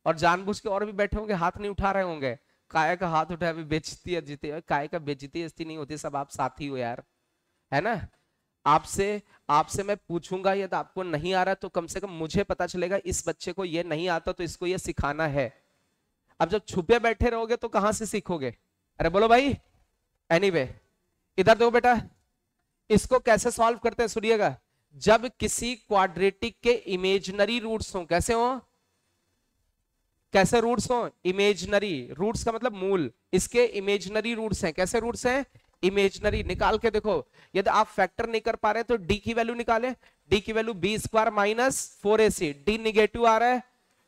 [SPEAKER 1] और जानबूझ के और भी बैठे होंगे, हाथ नहीं उठा रहे होंगे, काय का हाथ उठाया, अभी बेइज्जती है जीते, काय का बेइज्जती इज्जती नहीं होती, सब आप साथी हो यार, है ना। आपसे मैं पूछूंगा, यदि आपको नहीं आ रहा तो कम से कम मुझे पता चलेगा इस बच्चे को ये नहीं आता, तो इसको ये सिखाना है। अब जब छुपे बैठे रहोगे तो कहां से सीखोगे? अरे बोलो भाई। एनीवे, इधर देखो बेटा, इसको कैसे सॉल्व करते हैं सुनिएगा। जब किसी क्वाड्रेटिक के इमेजिनरी रूट्स हो, कैसे हो, कैसे रूट्स हो, इमेजिनरी, रूट्स का मतलब मूल, इसके इमेजिनरी रूट्स हैं, कैसे रूट्स हैं, इमेजिनरी। निकाल के देखो, यदि आप फैक्टर नहीं कर पा रहे तो डी की वैल्यू निकाले, डी की value b² - 4ac, D negative आ रहा है,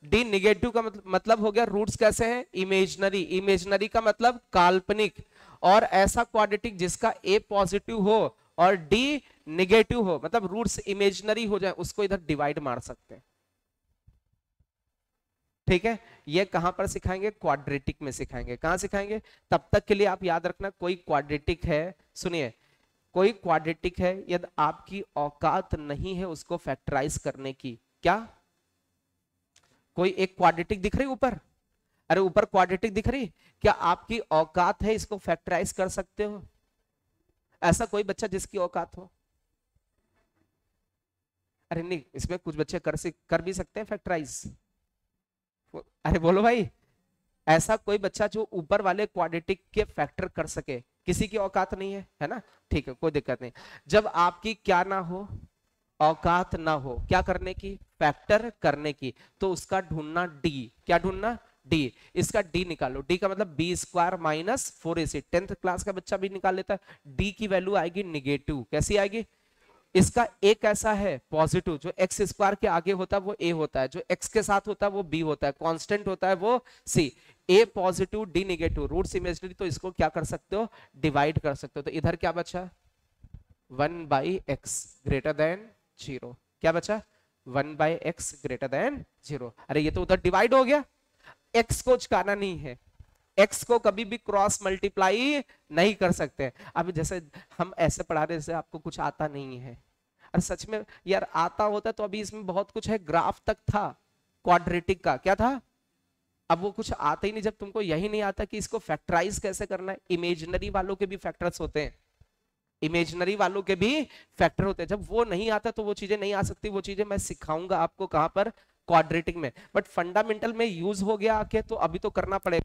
[SPEAKER 1] डी निगेटिव का मतलब हो गया रूट्स कैसे हैं, इमेजिनरी, इमेजिनरी का मतलब काल्पनिक, और ऐसा क्वाड्रेटिक जिसका a पॉजिटिव हो और d निगेटिव हो, मतलब रूट्स इमेजिनरी हो जाए, उसको इधर डिवाइड मार सकते हैं, ठीक है। ये कहां पर सिखाएंगे? क्वाड्रेटिक में सिखाएंगे। कहां सिखाएंगे? तब तक के लिए आप याद रखना, कोई क्वाड्रेटिक है, सुनिए, कोई क्वाड्रेटिक है, यदि आपकी औकात नहीं है उसको फैक्टराइज करने की, क्या कोई एक क्वाड्रेटिक दिख रही ऊपर, अरे ऊपर क्वाड्रेटिक दिख रही, क्या आपकी औकात है इसको फैक्टराइज कर सकते हो? ऐसा कोई बच्चा जिसकी औकात हो? अरे नहीं, इसमें कुछ बच्चे कर भी सकते हैं फैक्टराइज, अरे बोलो भाई। ऐसा कोई बच्चा जो ऊपर वाले क्वाड्रेटिक के फैक्टर कर सके, किसी की औकात नहीं है, है ना, ठीक है, कोई दिक्कत नहीं। जब आपकी क्या ना हो, औकात ना हो क्या करने की, फैक्टर करने की, तो उसका ढूंढना डी, क्या ढूंढना, डी। इसका डी निकालो, डी का मतलब B square minus 4ac, 10th class का बच्चा भी निकाल लेता है। डी की वैल्यू आएगी निगेटिव, कैसी आएगी, इसका एक ऐसा है पॉजिटिव, जो एक्स स्क्वायर के आगे होता है वो ए होता है, जो एक्स के साथ होता है वो बी होता है, कांस्टेंट होता है वो C. A positive D negative, roots imaginary, तो इसको क्या कर सकते हो, डिवाइड कर सकते हो। तो इधर क्या बचा, 1/x ग्रेटर देन 0, क्या बचा, 1/x ग्रेटर देन 0। अरे ये तो उधर डिवाइड हो गया, x को चुकाना नहीं है, x को कभी भी क्रॉस मल्टीप्लाई नहीं कर सकते। अब जैसे हम ऐसे पढ़ा रहे, जैसे आपको कुछ आता नहीं है, और सच में यार आता होता तो अभी इसमें बहुत कुछ है, ग्राफ तक था, क्वाड्रेटिक का क्या था, अब वो कुछ आता ही नहीं। जब तुमको यही नहीं आता कि इसको फैक्टराइज कैसे करना है, इमेजिनरी वालों के भी फैक्टर्स होते हैं, इमेजिनरी वालों के भी फैक्टर होते हैं, जब वो नहीं आता तो वो चीजें नहीं आ सकती, वो चीजें मैं सिखाऊंगा आपको कहां पर, क्वाड्रेटिक में। बट फंडामेंटल में यूज हो गया आके, तो अभी तो करना पड़ेगा।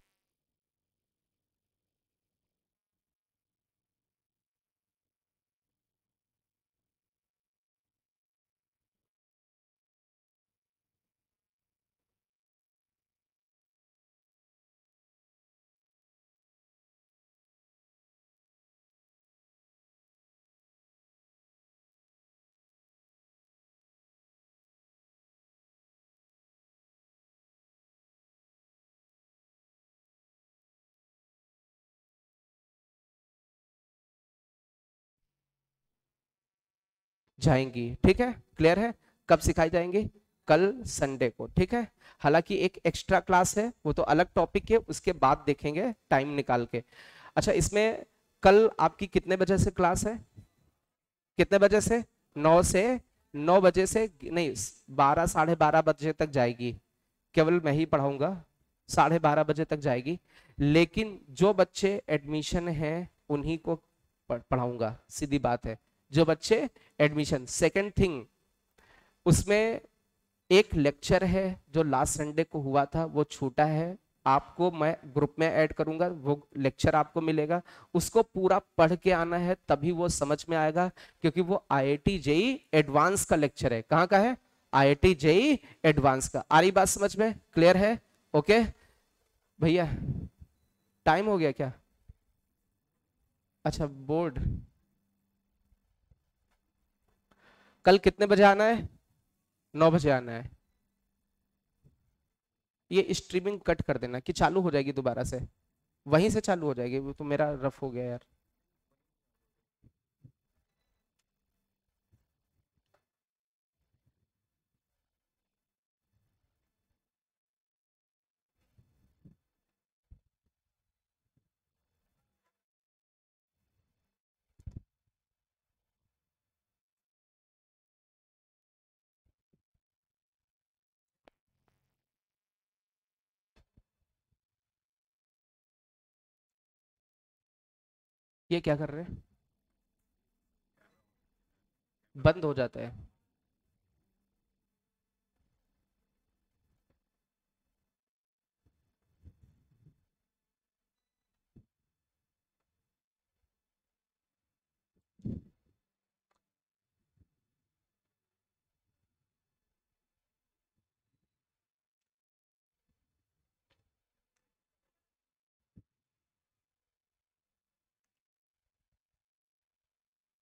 [SPEAKER 1] जाएंगी, ठीक है, क्लियर है। कब सिखाई जाएंगी, कल संडे को, ठीक है। हालांकि एक एक्स्ट्रा क्लास है, वो तो अलग टॉपिक है, उसके बाद देखेंगे टाइम निकाल के। अच्छा, इसमें कल आपकी कितने बजे से क्लास है, कितने बजे से, 9 से, 9 बजे से नहीं, 12 साढ़े 12 बजे तक जाएगी, केवल मैं ही पढ़ाऊंगा, 12:30 बजे तक जाएगी। लेकिन जो बच्चे एडमिशन हैं उन्हीं को पढ़ाऊंगा, सीधी बात है। जो बच्चे एडमिशन, सेकंड थिंग, उसमें एक लेक्चर है जो लास्ट संडे को हुआ था, वो छूटा है, आपको मैं ग्रुप में ऐड करूंगा, वो लेक्चर आपको मिलेगा, उसको पूरा पढ़ के आना है, तभी वो समझ में आएगा। क्योंकि वो आईआईटी जेई एडवांस का लेक्चर है, कहाँ का है, आईआईटी जेई एडवांस का। आ रही बात समझ में, क्लियर है, ओके भैया। टाइम हो गया क्या, अच्छा बोर्ड, कल कितने बजे आना है, 9 बजे आना है। ये स्ट्रीमिंग कट कर देना कि चालू हो जाएगी दोबारा से, वहीं से चालू हो जाएगी, वो तो मेरा रफ हो गया यार। ये क्या कर रहे हैं, बंद हो जाता है।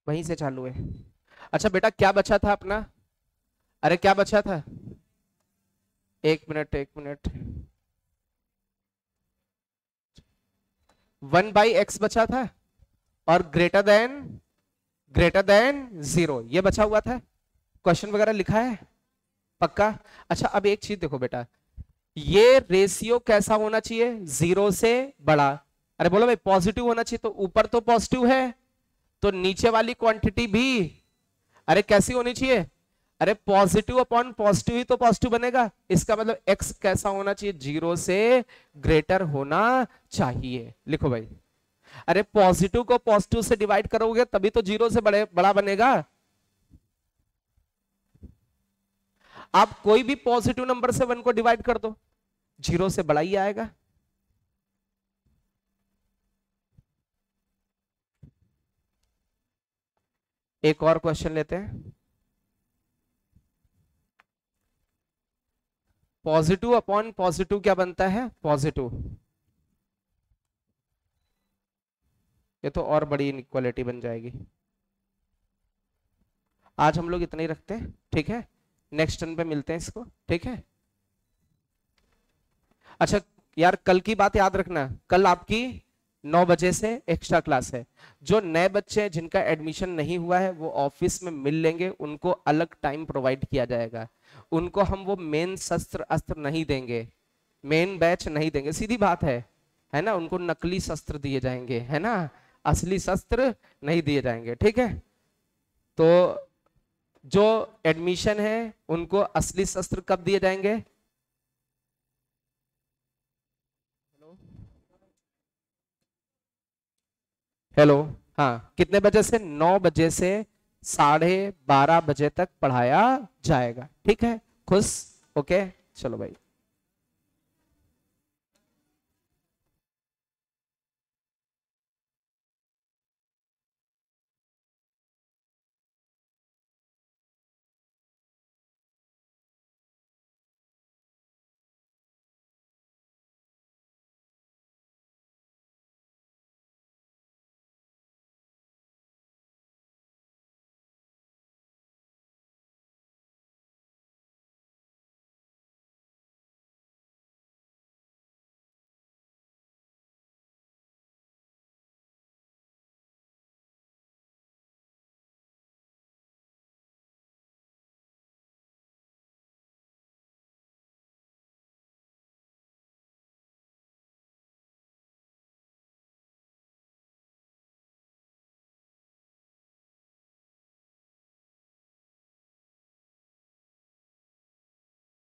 [SPEAKER 1] वहीं से चालू है। अच्छा बेटा, क्या बचा था अपना, अरे क्या बचा था, 1 मिनट 1 मिनट, 1/x बचा था, और ग्रेटर देन 0 ये बचा हुआ था, क्वेश्चन वगैरह लिखा है पक्का। अच्छा अब एक चीज देखो बेटा, ये रेशियो कैसा होना चाहिए, 0 से बड़ा। अरे बोलो भाई, पॉजिटिव होना चाहिए, तो ऊपर तो पॉजिटिव है, तो नीचे वाली क्वांटिटी भी, अरे कैसी होनी चाहिए, अरे पॉजिटिव अपॉन पॉजिटिव ही तो पॉजिटिव बनेगा। इसका मतलब एक्स कैसा होना चाहिए, 0 से ग्रेटर होना चाहिए, लिखो भाई। अरे पॉजिटिव को पॉजिटिव से डिवाइड करोगे तभी तो 0 से बड़ा बनेगा। आप कोई भी पॉजिटिव नंबर से 1 को डिवाइड कर दो, 0 से बड़ा ही आएगा। एक और क्वेश्चन लेते हैं, पॉजिटिव अपॉन पॉजिटिव क्या बनता है, पॉजिटिव। ये तो और बड़ी इनइक्वालिटी बन जाएगी। आज हम लोग इतना ही रखते हैं, ठीक है, नेक्स्ट टर्न पे मिलते हैं इसको, ठीक है। अच्छा यार, कल की बात याद रखना, कल आपकी 9 बजे से एक्स्ट्रा क्लास है। जो नए बच्चे हैं जिनका एडमिशन नहीं हुआ है वो ऑफिस में मिल लेंगे, उनको अलग टाइम प्रोवाइड किया जाएगा। उनको हम वो मेन शस्त्र अस्त्र नहीं देंगे, मेन बैच नहीं देंगे, सीधी बात है ना। उनको नकली शस्त्र दिए जाएंगे, है ना, असली शस्त्र नहीं दिए जाएंगे, ठीक है। तो जो एडमिशन है उनको असली शस्त्र कब दिए जाएंगे? हेलो, हाँ, कितने बजे से? 9 बजे से 12:30 बजे तक पढ़ाया जाएगा, ठीक है। खुश? ओके, चलो भाई।